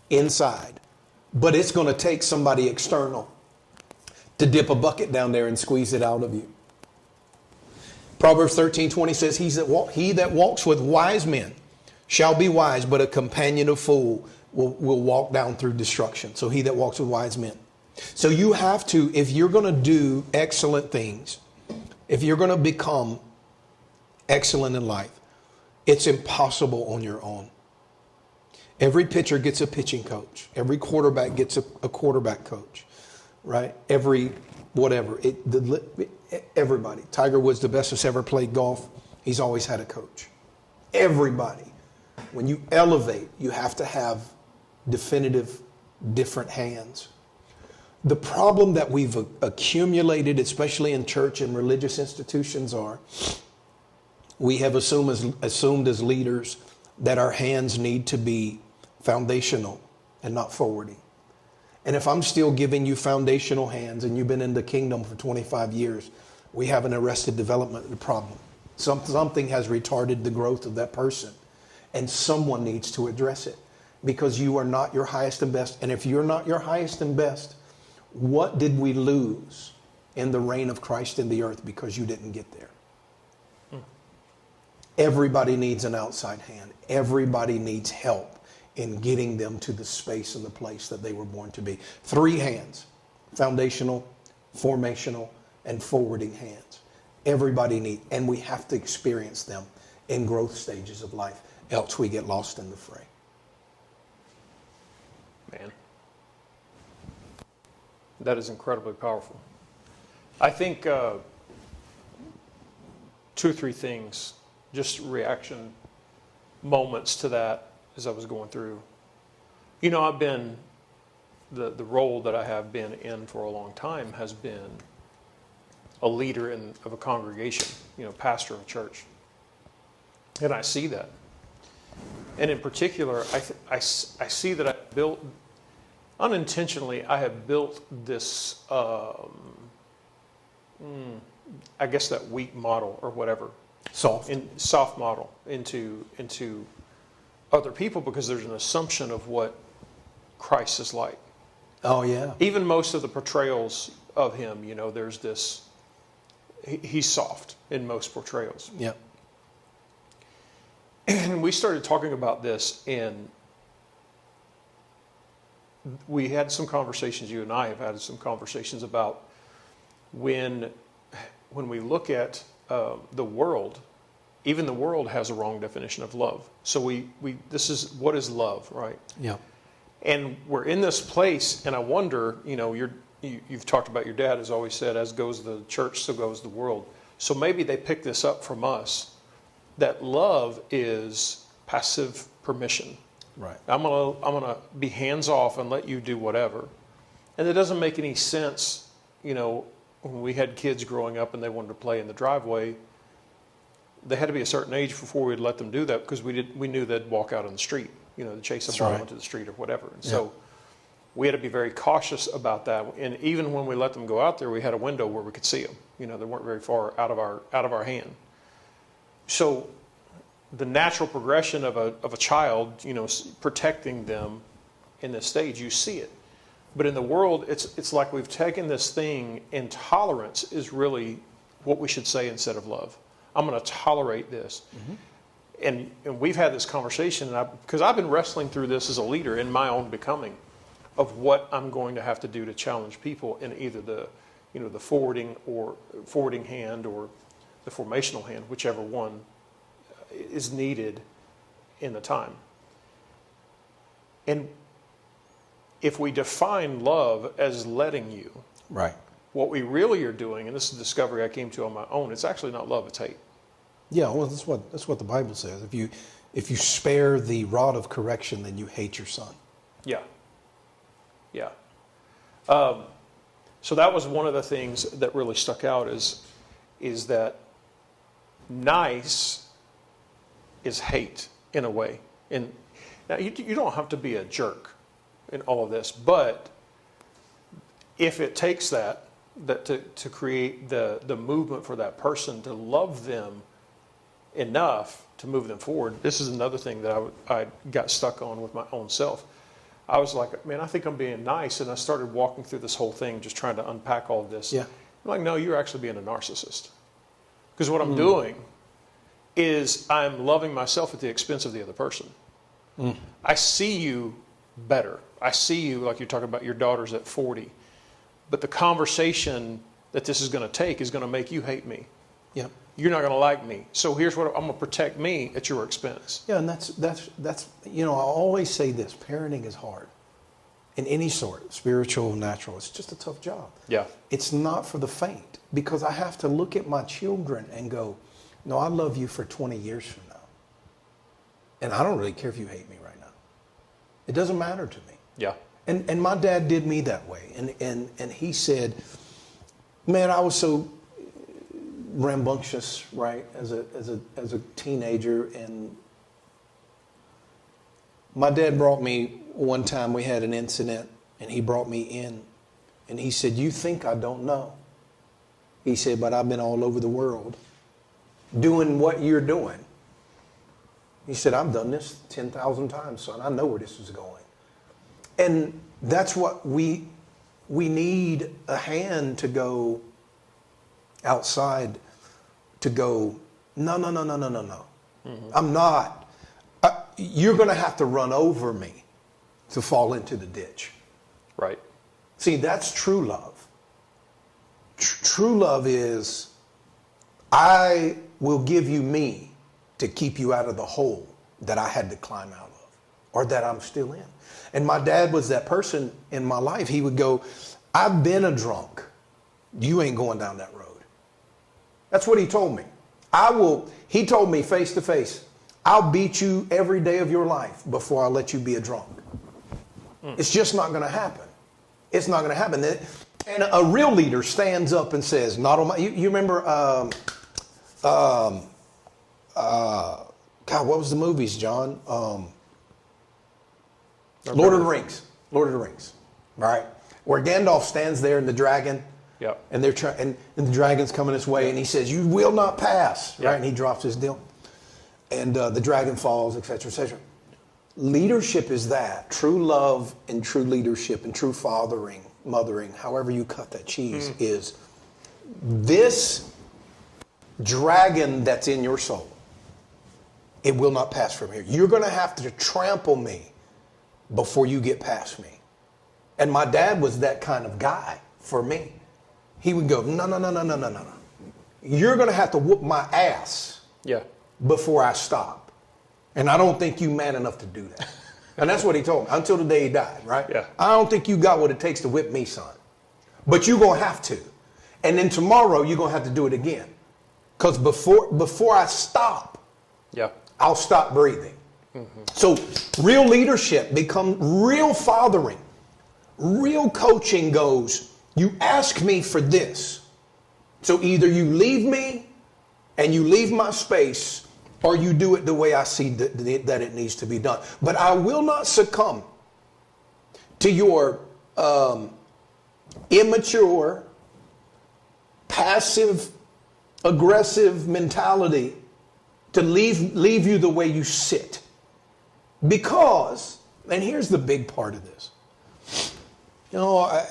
inside, but it's going to take somebody external to dip a bucket down there and squeeze it out of you. Proverbs 13:20 says, he that walks with wise men shall be wise, but a companion of fool will walk down through destruction. So he that walks with wise men. So you have to, if you're going to do excellent things, if you're going to become excellent in life, it's impossible on your own. Every pitcher gets a pitching coach. Every quarterback gets a quarterback coach, right? Every whatever. Everybody. Tiger Woods, the best that's ever played golf. He's always had a coach. Everybody. When you elevate, you have to have definitive, different hands. The problem that we've accumulated, especially in church and religious institutions, are we have assumed as leaders that our hands need to be foundational and not forwarding. And if I'm still giving you foundational hands and you've been in the kingdom for 25 years, we have an arrested development problem. Something has retarded the growth of that person. And someone needs to address it because you are not your highest and best. And if you're not your highest and best, what did we lose in the reign of Christ in the earth because you didn't get there? Everybody needs an outside hand. Everybody needs help in getting them to the space and the place that they were born to be. 3 hands: foundational, formational, and forwarding hands. Everybody needs, and we have to experience them in growth stages of life, else we get lost in the fray. Man, that is incredibly powerful. I think 2 or 3 things, just reaction moments to that as I was going through. You know, I've been, the role that I have been in for a long time has been a leader of a congregation, pastor of a church. And I see that. And in particular, I see that I built, unintentionally, I have built this, I guess that weak model or whatever. Soft model into other people because there's an assumption of what Christ is like. Oh, yeah. Even most of the portrayals of him, there's this, he's soft in most portrayals. Yeah. And we started talking about this, and we had some conversations, you and I have had some conversations about when we look at the world, even the world has a wrong definition of love. So this is, what is love, right? Yeah. And we're in this place, and I wonder, you've talked about your dad has always said, as goes the church, so goes the world. So maybe they pick this up from us, that love is passive permission. Right. I'm gonna be hands off and let you do whatever. And it doesn't make any sense, when we had kids growing up and they wanted to play in the driveway, they had to be a certain age before we'd let them do that because we knew they'd walk out on the street, to chase a ball onto the street or whatever. And so we had to be very cautious about that. And even when we let them go out there, we had a window where we could see them. They weren't very far out of our hand. So the natural progression of a child, protecting them in this stage, you see it. But in the world, it's like we've taken this thing, and tolerance is really what we should say instead of love. I'm going to tolerate this. Mm-hmm. And we've had this conversation, because I've been wrestling through this as a leader in my own becoming of what I'm going to have to do to challenge people in either the forwarding hand or the formational hand, whichever one is needed in the time. And if we define love as letting you, right, what we really are doing, and this is a discovery I came to on my own, it's actually not love, it's hate. Yeah, well, that's what the Bible says. If you spare the rod of correction, then you hate your son. Yeah. Yeah. So that was one of the things that really stuck out is that nice is hate in a way. And now you don't have to be a jerk in all of this, but if it takes that to create the movement for that person to love them enough to move them forward, this is another thing that I got stuck on with my own self. I was like, man, I think I'm being nice, and I started walking through this whole thing, just trying to unpack all of this. Yeah. I'm like, no, you're actually being a narcissist. Because what I'm doing is I'm loving myself at the expense of the other person. I see you better. I see you, like you're talking about your daughters at 40. But the conversation that this is going to take is going to make you hate me. Yeah. You're not going to like me. So here's what I'm going to protect me at your expense. Yeah, and that's I always say this, parenting is hard. In any sort, spiritual, natural, it's just a tough job. Yeah. It's not for the faint, because I have to look at my children and go, no, I love you for 20 years from now. And I don't really care if you hate me right now. It doesn't matter to me. Yeah. And my dad did me that way. And he said, man, I was so rambunctious, right, as a teenager. And my dad brought me one time, we had an incident, and he brought me in. And he said, you think I don't know? He said, but I've been all over the world doing what you're doing. He said, I've done this 10,000 times, son. I know where this is going. And that's what we need, a hand to go outside, to go, no. Mm-hmm. I'm not. You're going to have to run over me to fall into the ditch. Right. See, that's true love. True love is, I will give you me to keep you out of the hole that I had to climb out of, or that I'm still in. And my dad was that person in my life. He would go, I've been a drunk. You ain't going down that road. That's what he told me. He told me face to face, I'll beat you every day of your life before I let you be a drunk. It's just not going to happen. It's not going to happen. And a real leader stands up and says, not on my, you remember, God, what was the movies, John? Lord of the Rings. Lord of the Rings. Right? Where Gandalf stands there and the dragon. Yep. And they're trying, and the dragon's coming this way, and he says, you will not pass. Yep. Right? And he drops his deal. And the dragon falls, etc., etc. Leadership is that. True love and true leadership and true fathering, mothering, however you cut that cheese, is this dragon that's in your soul. It will not pass from here. You're going to have to trample me before you get past me. And my dad was that kind of guy for me. He would go, no, no, no, no, no, no, no. You're going to have to whoop my ass before I stop. And I don't think you man enough to do that. And that's what he told me until the day he died, right? Yeah. I don't think you got what it takes to whip me, son. But you're going to have to. And then tomorrow you're going to have to do it again. Because before I stop, I'll stop breathing. So real leadership becomes real fathering. Real coaching goes, you ask me for this. So either you leave me and you leave my space, or you do it the way I see that it needs to be done. But I will not succumb to your immature, passive, aggressive mentality to leave you the way you sit. Because, and here's the big part of this. You know,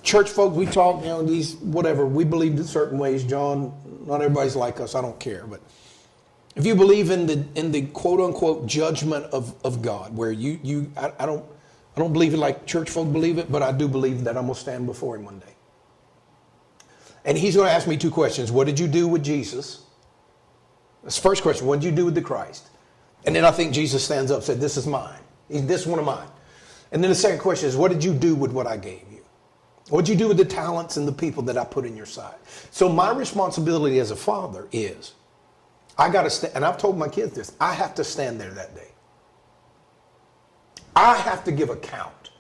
church folks, we talk, you know, these, whatever, we believe in certain ways. John, not everybody's like us, I don't care. But if you believe in the quote unquote judgment of God, where I don't believe it like church folk believe it, but I do believe that I'm going to stand before him one day. And he's going to ask me two questions. What did you do with Jesus? That's the first question. What did you do with the Christ? And then I think Jesus stands up and said, this is mine. This is one of mine. And then the second question is, what did you do with what I gave you? What did you do with the talents and the people that I put in your side? So my responsibility as a father is, I got to stand, and I've told my kids this, I have to stand there that day. I have to give account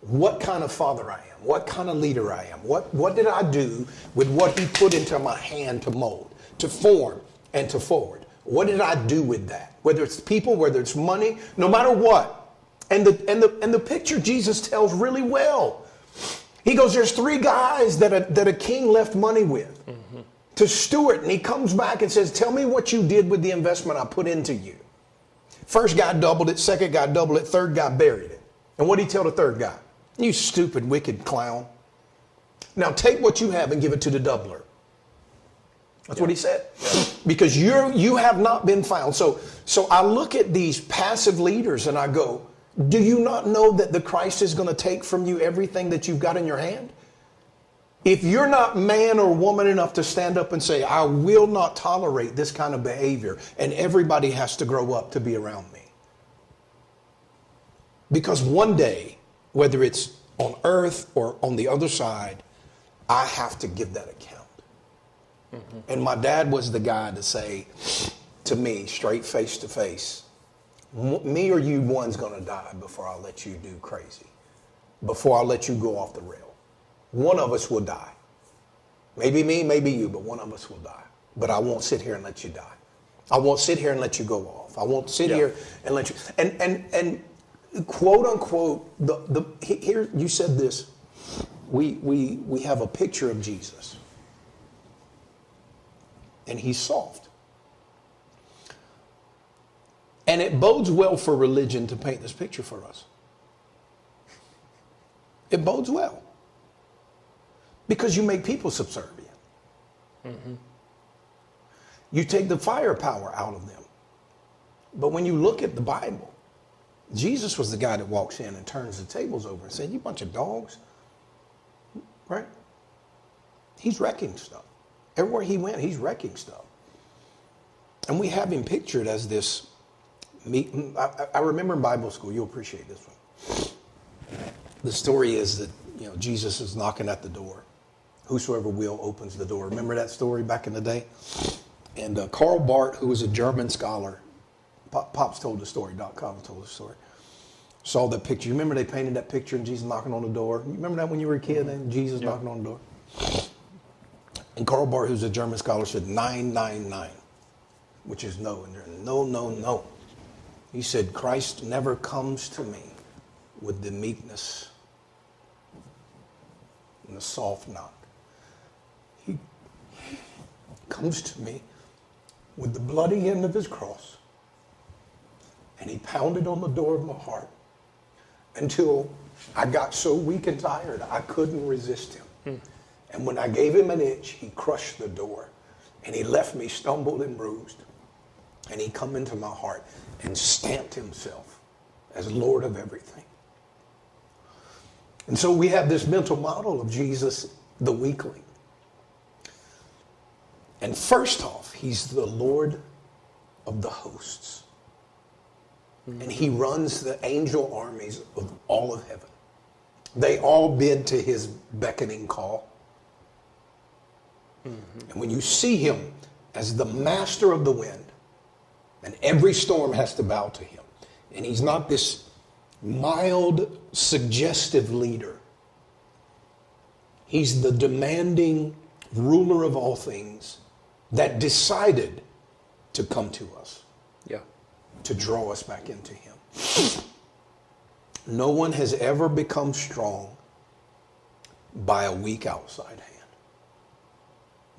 what kind of father I am, what kind of leader I am, what did I do with what he put into my hand to mold, to form, and to forward. What did I do with that? Whether it's people, whether it's money, no matter what. And the picture Jesus tells really well. He goes, there's three guys that a king left money with to steward. And he comes back and says, tell me what you did with the investment I put into you. First guy doubled it, second guy doubled it, third guy buried it. And what did he tell the third guy? You stupid, wicked clown. Now take what you have and give it to the doubler. That's what he said. Because you have not been found. So I look at these passive leaders and I go, do you not know that the Christ is going to take from you everything that you've got in your hand? If you're not man or woman enough to stand up and say, I will not tolerate this kind of behavior, and everybody has to grow up to be around me. Because one day, whether it's on earth or on the other side, I have to give that account. And my dad was the guy to say to me, straight face to face, me or you, one's going to die before I let you do crazy, before I let you go off the rail. One of us will die. Maybe me, maybe you, but one of us will die. But I won't sit here and let you die. I won't sit here and let you go off. I won't sit here and let you. And quote unquote, here you said this. We have a picture of Jesus. And he's soft. And it bodes well for religion to paint this picture for us. It bodes well. Because you make people subservient. You take the firepower out of them. But when you look at the Bible, Jesus was the guy that walks in and turns the tables over and said, you bunch of dogs. Right? He's wrecking stuff. Everywhere he went, he's wrecking stuff. And we have him pictured as this. I remember in Bible school, you'll appreciate this one. The story is that, you know, Jesus is knocking at the door. Whosoever will opens the door. Remember that story back in the day? And Karl Barth, who was a German scholar, Pops told the story, .com told the story, saw that picture. You remember they painted that picture and Jesus knocking on the door? You remember that when you were a kid and Jesus knocking on the door? And Karl Barth, who's a German scholar, said 999, which is no. And no, no, no. He said, Christ never comes to me with the meekness and the soft knock. He comes to me with the bloody end of his cross. And he pounded on the door of my heart until I got so weak and tired, I couldn't resist him. And when I gave him an inch, he crushed the door. And he left me stumbled and bruised. And he come into my heart and stamped himself as Lord of everything. And so we have this mental model of Jesus, the weakling. And first off, he's the Lord of the hosts. And he runs the angel armies of all of heaven. They all bid to his beckoning call. And when you see him as the master of the wind, and every storm has to bow to him. And he's not this mild, suggestive leader. He's the demanding ruler of all things that decided to come to us. Yeah. To draw us back into him. No one has ever become strong by a weak outside hand.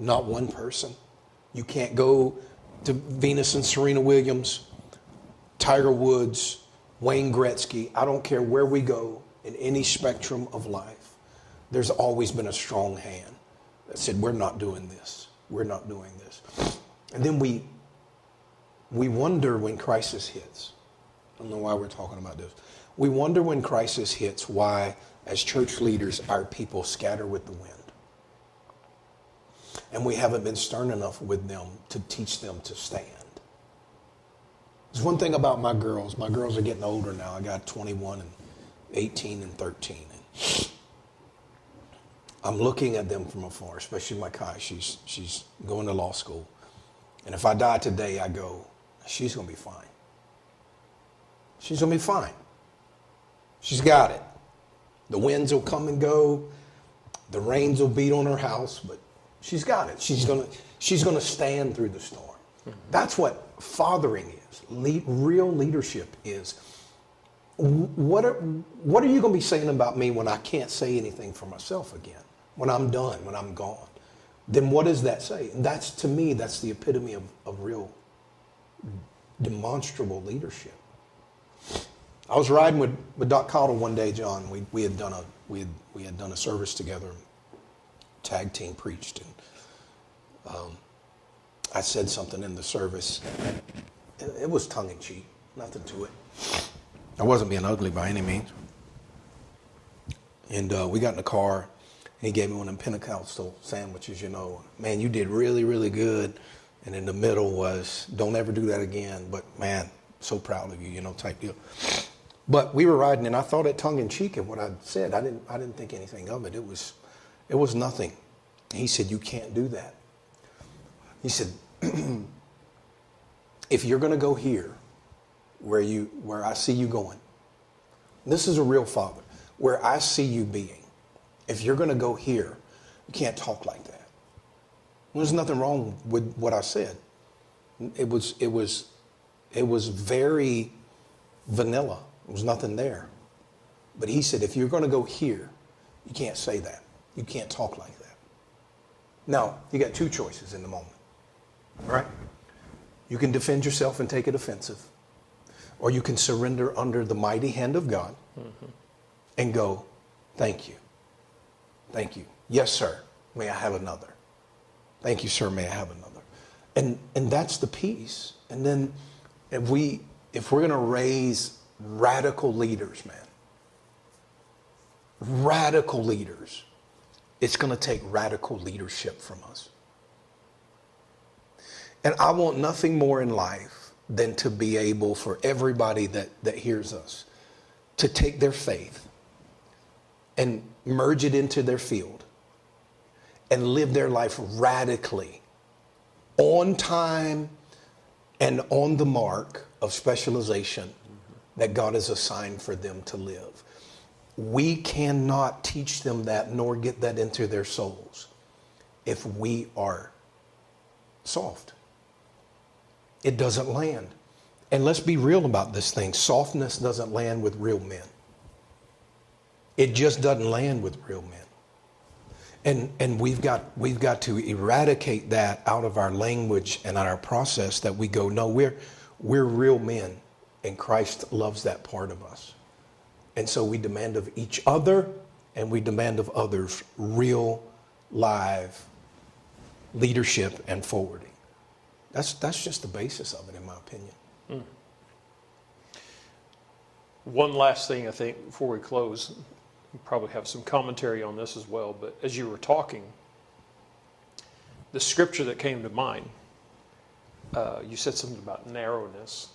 Not one person. You can't go to Venus and Serena Williams, Tiger Woods, Wayne Gretzky. I don't care where we go in any spectrum of life. There's always been a strong hand that said, we're not doing this. We're not doing this. And then we wonder when crisis hits. I don't know why we're talking about this. We wonder when crisis hits why, as church leaders, our people scatter with the wind. And we haven't been stern enough with them to teach them to stand. There's one thing about my girls. My girls are getting older now. I got 21 and 18 and 13. And I'm looking at them from afar, especially my Kai. She's going to law school. And if I die today, I go, she's going to be fine. She's going to be fine. She's got it. The winds will come and go. The rains will beat on her house, but she's got it. She's going to stand through the storm. That's what fathering is. Real leadership is. What are you going to be saying about me when I can't say anything for myself again? When I'm done, when I'm gone? Then what does that say? And that's, to me, that's the epitome of real demonstrable leadership. I was riding with Doc Cottle one day, John. We had done a service together. Tag team preached, and I said something in the service. It was tongue in cheek, nothing to it. I wasn't being ugly by any means. And we got in the car, and he gave me one of them Pentecostal sandwiches. You know, man, you did really, really good. And in the middle was, don't ever do that again. But man, so proud of you, you know, type deal. But we were riding, and I thought it tongue in cheek of what I said. I didn't think anything of it. It was nothing. He said, you can't do that. He said, if you're going to go here, where I see you going, this is a real father, where I see you being, if you're going to go here, you can't talk like that. There's nothing wrong with what I said. It was very vanilla. There was nothing there. But he said, if you're going to go here, you can't say that. You can't talk like that. Now, you got two choices in the moment. All right? You can defend yourself and take it offensive. Or you can surrender under the mighty hand of God and go, thank you. Thank you. Yes, sir. May I have another? Thank you, sir. May I have another? And that's the peace. And then if we're going to raise radical leaders, man, radical leaders, it's going to take radical leadership from us. And I want nothing more in life than to be able for everybody that hears us to take their faith and merge it into their field and live their life radically on time and on the mark of specialization that God has assigned for them to live. We cannot teach them that nor get that into their souls if we are soft. It doesn't land. And let's be real about this thing. Softness doesn't land with real men. It just doesn't land with real men. And we've got to eradicate that out of our language and our process, that we go, no, we're real men. And Christ loves that part of us. And so we demand of each other, and we demand of others real, live leadership and forwarding. That's just the basis of it, in my opinion. Mm. One last thing, I think, before we close, we probably have some commentary on this as well, but as you were talking, the scripture that came to mind, you said something about narrowness.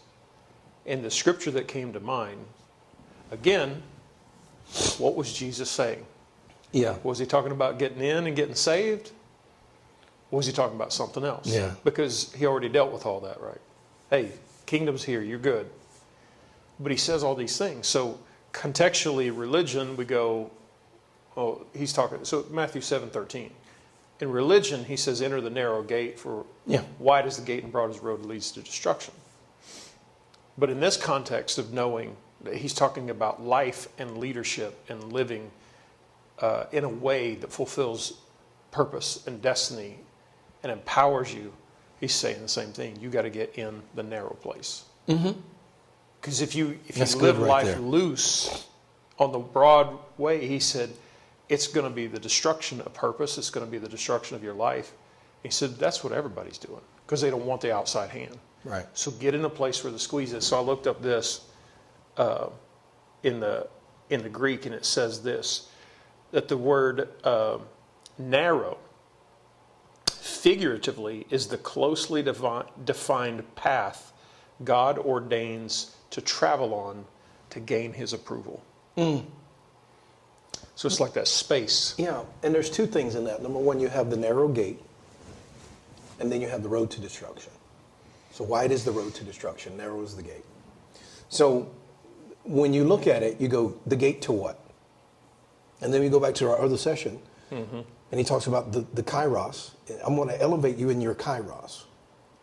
And the scripture that came to mind, again, what was Jesus saying? Yeah. Was he talking about getting in and getting saved? Or was he talking about something else? Yeah. Because he already dealt with all that, right? Hey, kingdom's here, you're good. But he says all these things. So contextually, religion, we go, oh, he's talking, so Matthew 7:13. In religion, he says, enter the narrow gate, for wide is the gate and broad is the road that leads to destruction. But in this context of knowing that he's talking about life and leadership and living in a way that fulfills purpose and destiny and empowers you, he's saying the same thing. You got to get in the narrow place. Because if you live life loose on the broad way, he said, it's going to be the destruction of purpose. It's going to be the destruction of your life. He said, that's what everybody's doing because they don't want the outside hand. Right. So get in a place where the squeeze is. So I looked up this in the Greek, and it says this, that the word narrow figuratively is the closely defined path God ordains to travel on to gain his approval. So it's like that space. Yeah, and there's two things in that. Number one, you have the narrow gate, and then you have the road to destruction. So wide is the road to destruction, narrow is the gate. So when you look at it, you go, the gate to what? And then we go back to our other session, and he talks about the kairos. I'm going to elevate you in your kairos.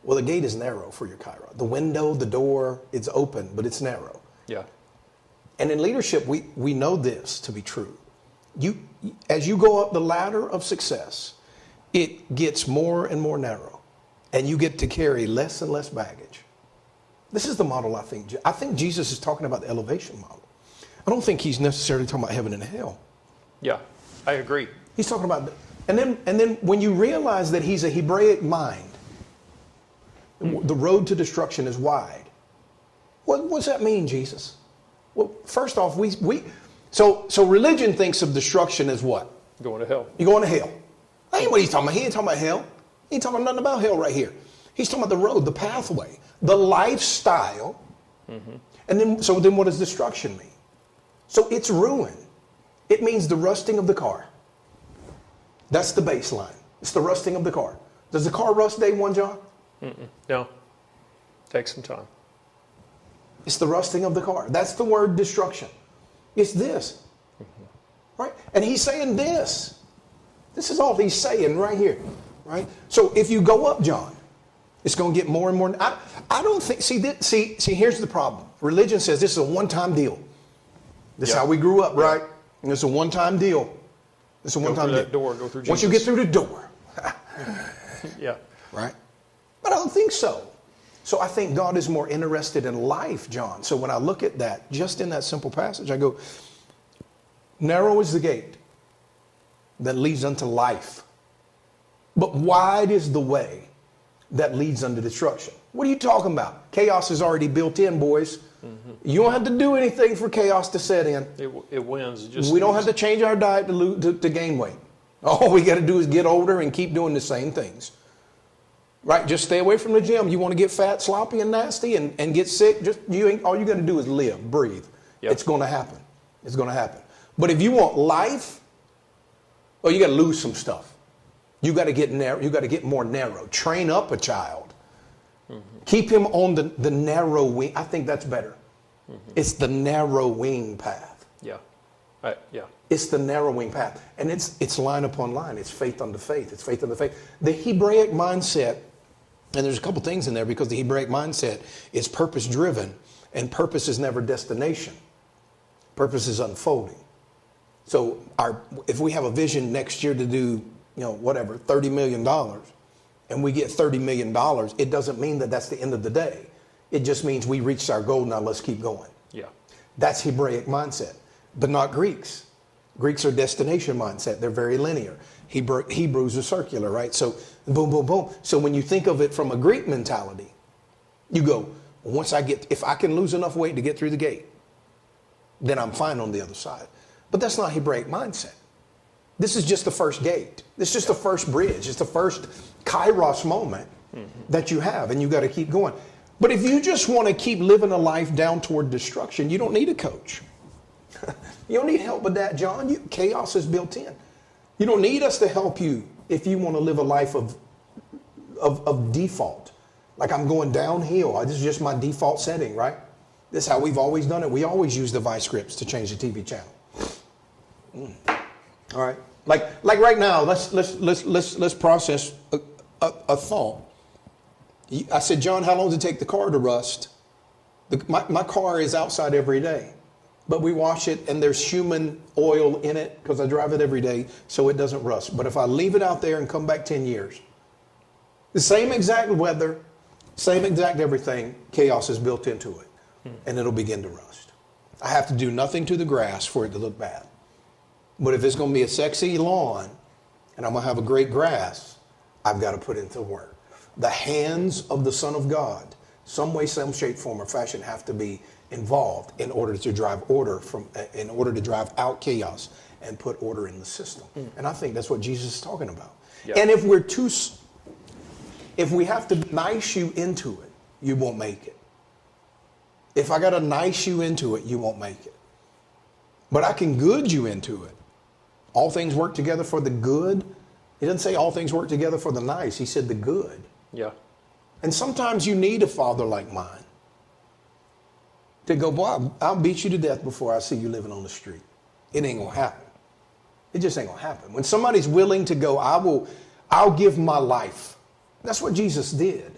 Well, the gate is narrow for your kairos. The window, the door, it's open, but it's narrow. Yeah. And in leadership, we know this to be true. As you go up the ladder of success, it gets more and more narrow, and you get to carry less and less baggage. This is the model I think. I think Jesus is talking about the elevation model. I don't think he's necessarily talking about heaven and hell. Yeah, I agree. He's talking about, and then when you realize that he's a Hebraic mind, the road to destruction is wide. What's that mean, Jesus? Well, first off, so religion thinks of destruction as what? Going to hell. You're going to hell. That ain't what he's talking about. He ain't talking about hell. He ain't talking nothing about hell right here. He's talking about the road, the pathway, the lifestyle. And then what does destruction mean? So it's ruin. It means the rusting of the car. That's the baseline. It's the rusting of the car. Does the car rust day one, John? No. Take some time. It's the rusting of the car. That's the word destruction. It's this. Right? And he's saying this. This is all he's saying right here. Right? So if you go up, John, it's going to get more and more. I don't think, see, here's the problem. Religion says this is a one-time deal. This is how we grew up, right? And it's a one-time deal. It's a one-time deal. Go through that door, go through Jesus. Once you get through the door. Yeah. Right? But I don't think so. So I think God is more interested in life, John. So when I look at that, just in that simple passage, I go, narrow is the gate that leads unto life, but wide is the way that leads unto destruction. What are you talking about? Chaos is already built in, boys. You don't have to do anything for chaos to set in. It wins. We don't have to change our diet to gain weight. All we got to do is get older and keep doing the same things. Right? Just stay away from the gym. You want to get fat, sloppy, and nasty and get sick, all you got to do is live, breathe. Yep. It's going to happen. It's going to happen. But if you want life, you got to lose some stuff. You got to get narrow. You got to get more narrow. Train up a child. Keep him on the narrow wing. I think that's better. It's the narrow wing path. Yeah. It's the narrow wing path. And it's line upon line. It's faith unto faith. It's faith unto faith. The Hebraic mindset, and there's a couple things in there because the Hebraic mindset is purpose driven, and purpose is never destination. Purpose is unfolding. So if we have a vision next year to do, $30 million, and we get $30 million, it doesn't mean that that's the end of the day. It just means we reached our goal, now let's keep going. Yeah. That's Hebraic mindset, but not Greeks. Greeks are destination mindset. They're very linear. Hebrews are circular, right? So boom, boom, boom. So when you think of it from a Greek mentality, you go, if I can lose enough weight to get through the gate, then I'm fine on the other side. But that's not Hebraic mindset. This is just the first gate. This is just the first bridge. It's the first kairos moment that you have, and you got to keep going. But if you just want to keep living a life down toward destruction, you don't need a coach. You don't need help with that, John. Chaos is built in. You don't need us to help you if you want to live a life of default. Like I'm going downhill. This is just my default setting, right? This is how we've always done it. We always use the vice grips to change the TV channel. All right. Like right now, let's process a thought. I said, John, how long does it take the car to rust? My car is outside every day, but we wash it and there's human oil in it because I drive it every day so it doesn't rust. But if I leave it out there and come back 10 years, the same exact weather, same exact everything, chaos is built into it and it'll begin to rust. I have to do nothing to the grass for it to look bad. But if it's going to be a sexy lawn and I'm going to have a great grass, I've got to put into work. The hands of the Son of God, some way, some shape, form, or fashion, have to be involved in order to drive in order to drive out chaos and put order in the system. And I think that's what Jesus is talking about. Yep. And if we have to nice you into it, you won't make it. If I got to nice you into it, you won't make it. But I can good you into it. All things work together for the good. He didn't say all things work together for the nice. He said the good. Yeah. And sometimes you need a father like mine to go, boy, I'll beat you to death before I see you living on the street. It ain't going to happen. It just ain't going to happen. When somebody's willing to go, I'll give my life. That's what Jesus did.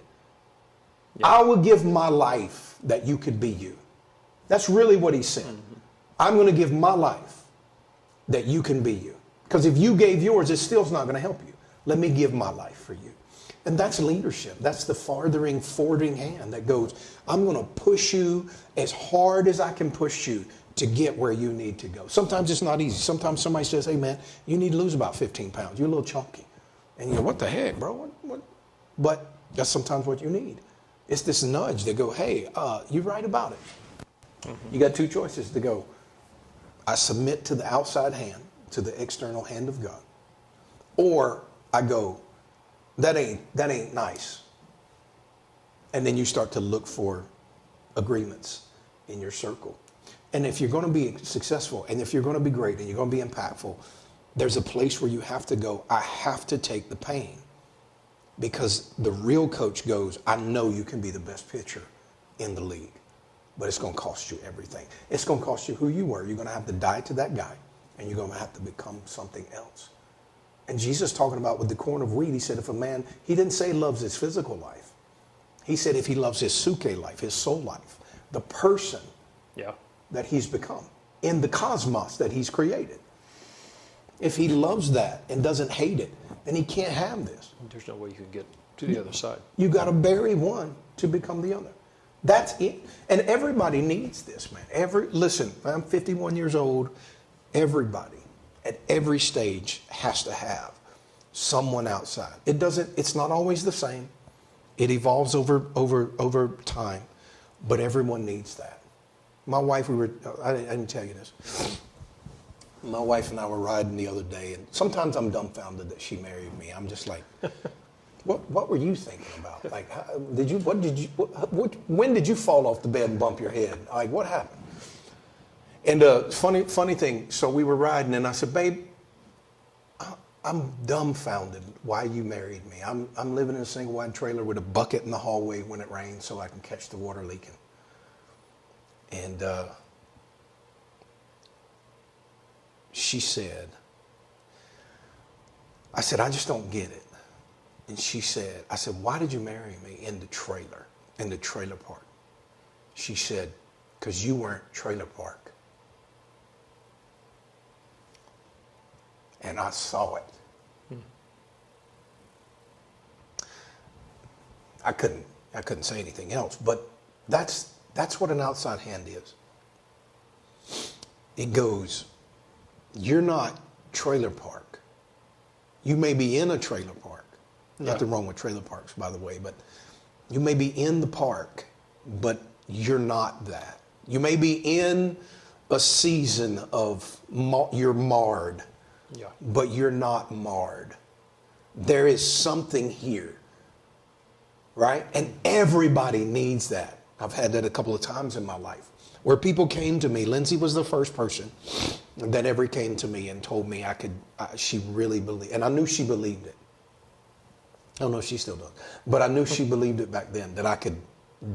Yeah. I will give my life that you could be you. That's really what he said. I'm going to give my life that you can be you. Because if you gave yours, it still's not going to help you. Let me give my life for you. And that's leadership. That's the forwarding hand that goes, I'm going to push you as hard as I can push you to get where you need to go. Sometimes it's not easy. Sometimes somebody says, hey man, you need to lose about 15 pounds. You're a little chunky. And you go, what the heck, bro? What? But that's sometimes what you need. It's this nudge to go, hey, you're right about it. You got two choices to go. I submit to the outside hand, to the external hand of God. Or I go, that ain't nice. And then you start to look for agreements in your circle. And if you're going to be successful, and if you're going to be great, and you're going to be impactful, there's a place where you have to go, I have to take the pain. Because the real coach goes, I know you can be the best pitcher in the league, but it's going to cost you everything. It's going to cost you who you were. You're going to have to die to that guy, and you're going to have to become something else. And Jesus talking about with the corn of wheat, he said if a man, he didn't say loves his physical life. He said if he loves his suke life, his soul life, the person that he's become in the cosmos that he's created. If he loves that and doesn't hate it, then he can't have this. There's no way you can get to the other side. You got to bury one to become the other. That's it. And everybody needs this, man. Listen, I'm 51 years old. Everybody at every stage has to have someone outside. It's not always the same. It evolves over time, but everyone needs that. My wife, I didn't tell you this. My wife and I were riding the other day, and sometimes I'm dumbfounded that she married me. I'm just like, what were you thinking about? Like, when did you fall off the bed and bump your head? Like, what happened? And funny thing, so we were riding, and I said, babe, I'm dumbfounded why you married me. I'm living in a single wide trailer with a bucket in the hallway when it rains so I can catch the water leaking. And she said, I said, I just don't get it. And she said, I said, why did you marry me in the trailer park? She said, because you weren't trailer park. And I saw it. I couldn't say anything else, but That's what an outside hand is. It goes, you're not trailer park. You may be in a trailer park. Nothing wrong with trailer parks, by the way, but you may be in the park, but you're not that. You may be in a season of you're marred, but you're not marred. There is something here, right? And everybody needs that. I've had that a couple of times in my life where people came to me. Lindsay was the first person that ever came to me and told me she really believed, and I knew she believed it. I don't know if she still does, but I knew she believed it back then, that I could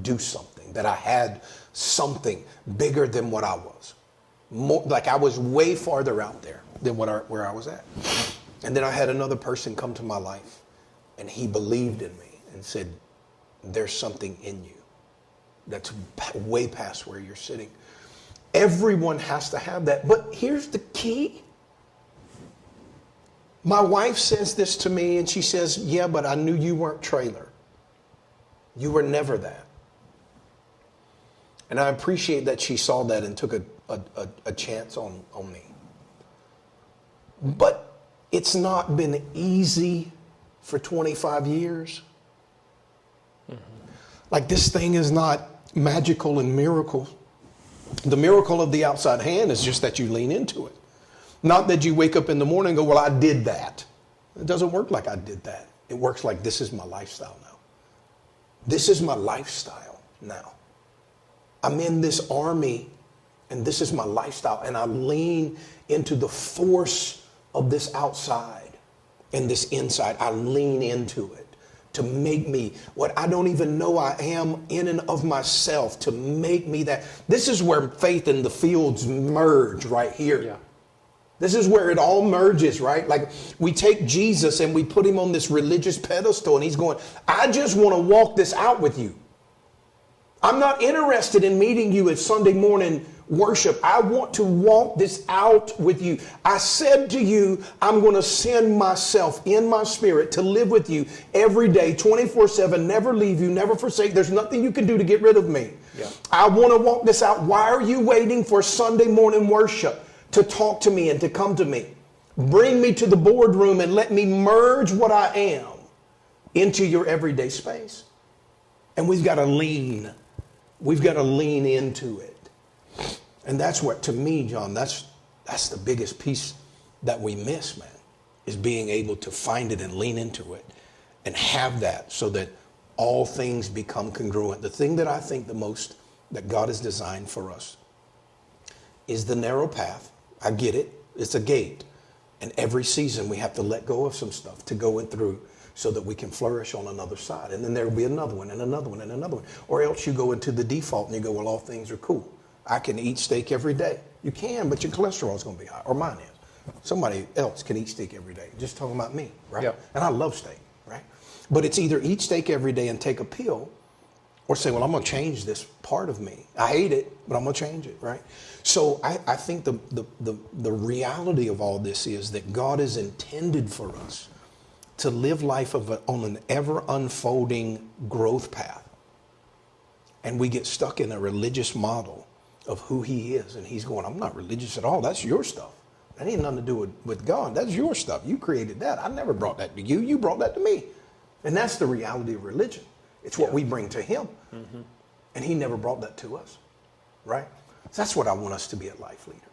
do something, that I had something bigger than what I was. More, like I was way farther out there than where I was at. And then I had another person come to my life, and he believed in me and said, there's something in you that's way past where you're sitting. Everyone has to have that. But here's the key. My wife says this to me, and she says, yeah, but I knew you weren't trailer. You were never that. And I appreciate that she saw that and took a chance on me. But it's not been easy for 25 years. Mm-hmm. Like this thing is not magical and miracle. The miracle of the outside hand is just that you lean into it. Not that you wake up in the morning and go, well, I did that. It doesn't work like I did that. It works like this is my lifestyle now. This is my lifestyle now. I'm in this army and this is my lifestyle, and I lean into the force of this outside and this inside. I lean into it to make me what I don't even know I am in and of myself, to make me that. This is where faith and the fields merge right here. Yeah. This is where it all merges, right? Like we take Jesus and we put him on this religious pedestal, and he's going, I just want to walk this out with you. I'm not interested in meeting you at Sunday morning worship. I want to walk this out with you. I said to you, I'm going to send myself in my spirit to live with you every day, 24/7, never leave you, never forsake. There's nothing you can do to get rid of me. Yeah. I want to walk this out. Why are you waiting for Sunday morning worship to talk to me and to come to me? Bring me to the boardroom and let me merge what I am into your everyday space. And we've got to lean. We've got to lean into it. And that's what, to me, John, that's the biggest piece that we miss, man, is being able to find it and lean into it and have that so that all things become congruent. The thing that I think the most that God has designed for us is the narrow path. I get it. It's a gate. And every season we have to let go of some stuff to go in through so that we can flourish on another side. And then there will be another one and another one and another one. Or else you go into the default and you go, well, all things are cool. I can eat steak every day. You can, but your cholesterol is going to be high, or mine is. Somebody else can eat steak every day. Just talking about me, right? Yep. And I love steak, right? But it's either eat steak every day and take a pill, or say, well, I'm going to change this part of me. I hate it, but I'm going to change it, right? So I think the reality of all this is that God has intended for us to live life on an ever unfolding growth path. And we get stuck in a religious model of who he is. And he's going, I'm not religious at all. That's your stuff. That ain't nothing to do with God. That's your stuff. You created that. I never brought that to you. You brought that to me. And that's the reality of religion. It's what we bring to him. Mm-hmm. And he never brought that to us, right? So that's what I want us to be at Life Leaders.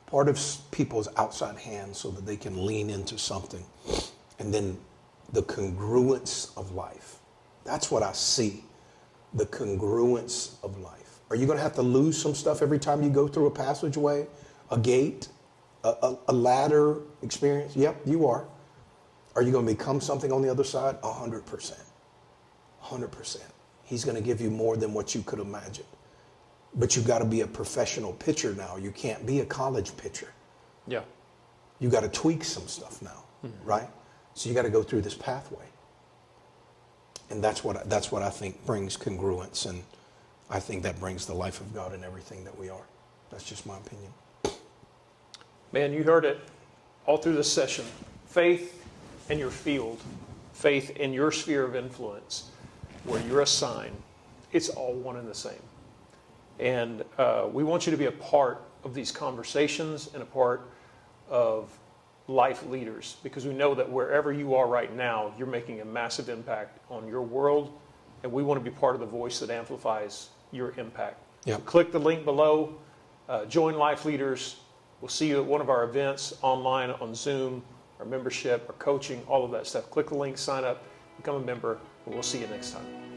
Part of people's outside hands so that they can lean into something. And then the congruence of life. That's what I see. The congruence of life. Are you going to have to lose some stuff every time you go through a passageway, a gate, a ladder experience? Yep, you are. Are you going to become something on the other side? 100%. 100%. He's going to give you more than what you could imagine. But you've got to be a professional pitcher now. You can't be a college pitcher. Yeah. You got to tweak some stuff now, right? So you got to go through this pathway. And that's what I think brings congruence, and I think that brings the life of God in everything that we are. That's just my opinion. Man, you heard it all through this session. Faith in your field, faith in your sphere of influence, where you're assigned, it's all one and the same. And we want you to be a part of these conversations and a part of life leaders, because we know that wherever you are right now, you're making a massive impact on your world, and we want to be part of the voice that amplifies your impact. Yep. So click the link below, join Life Leaders. We'll see you at one of our events online on Zoom, our membership, our coaching, all of that stuff. Click the link, sign up, become a member, and we'll see you next time.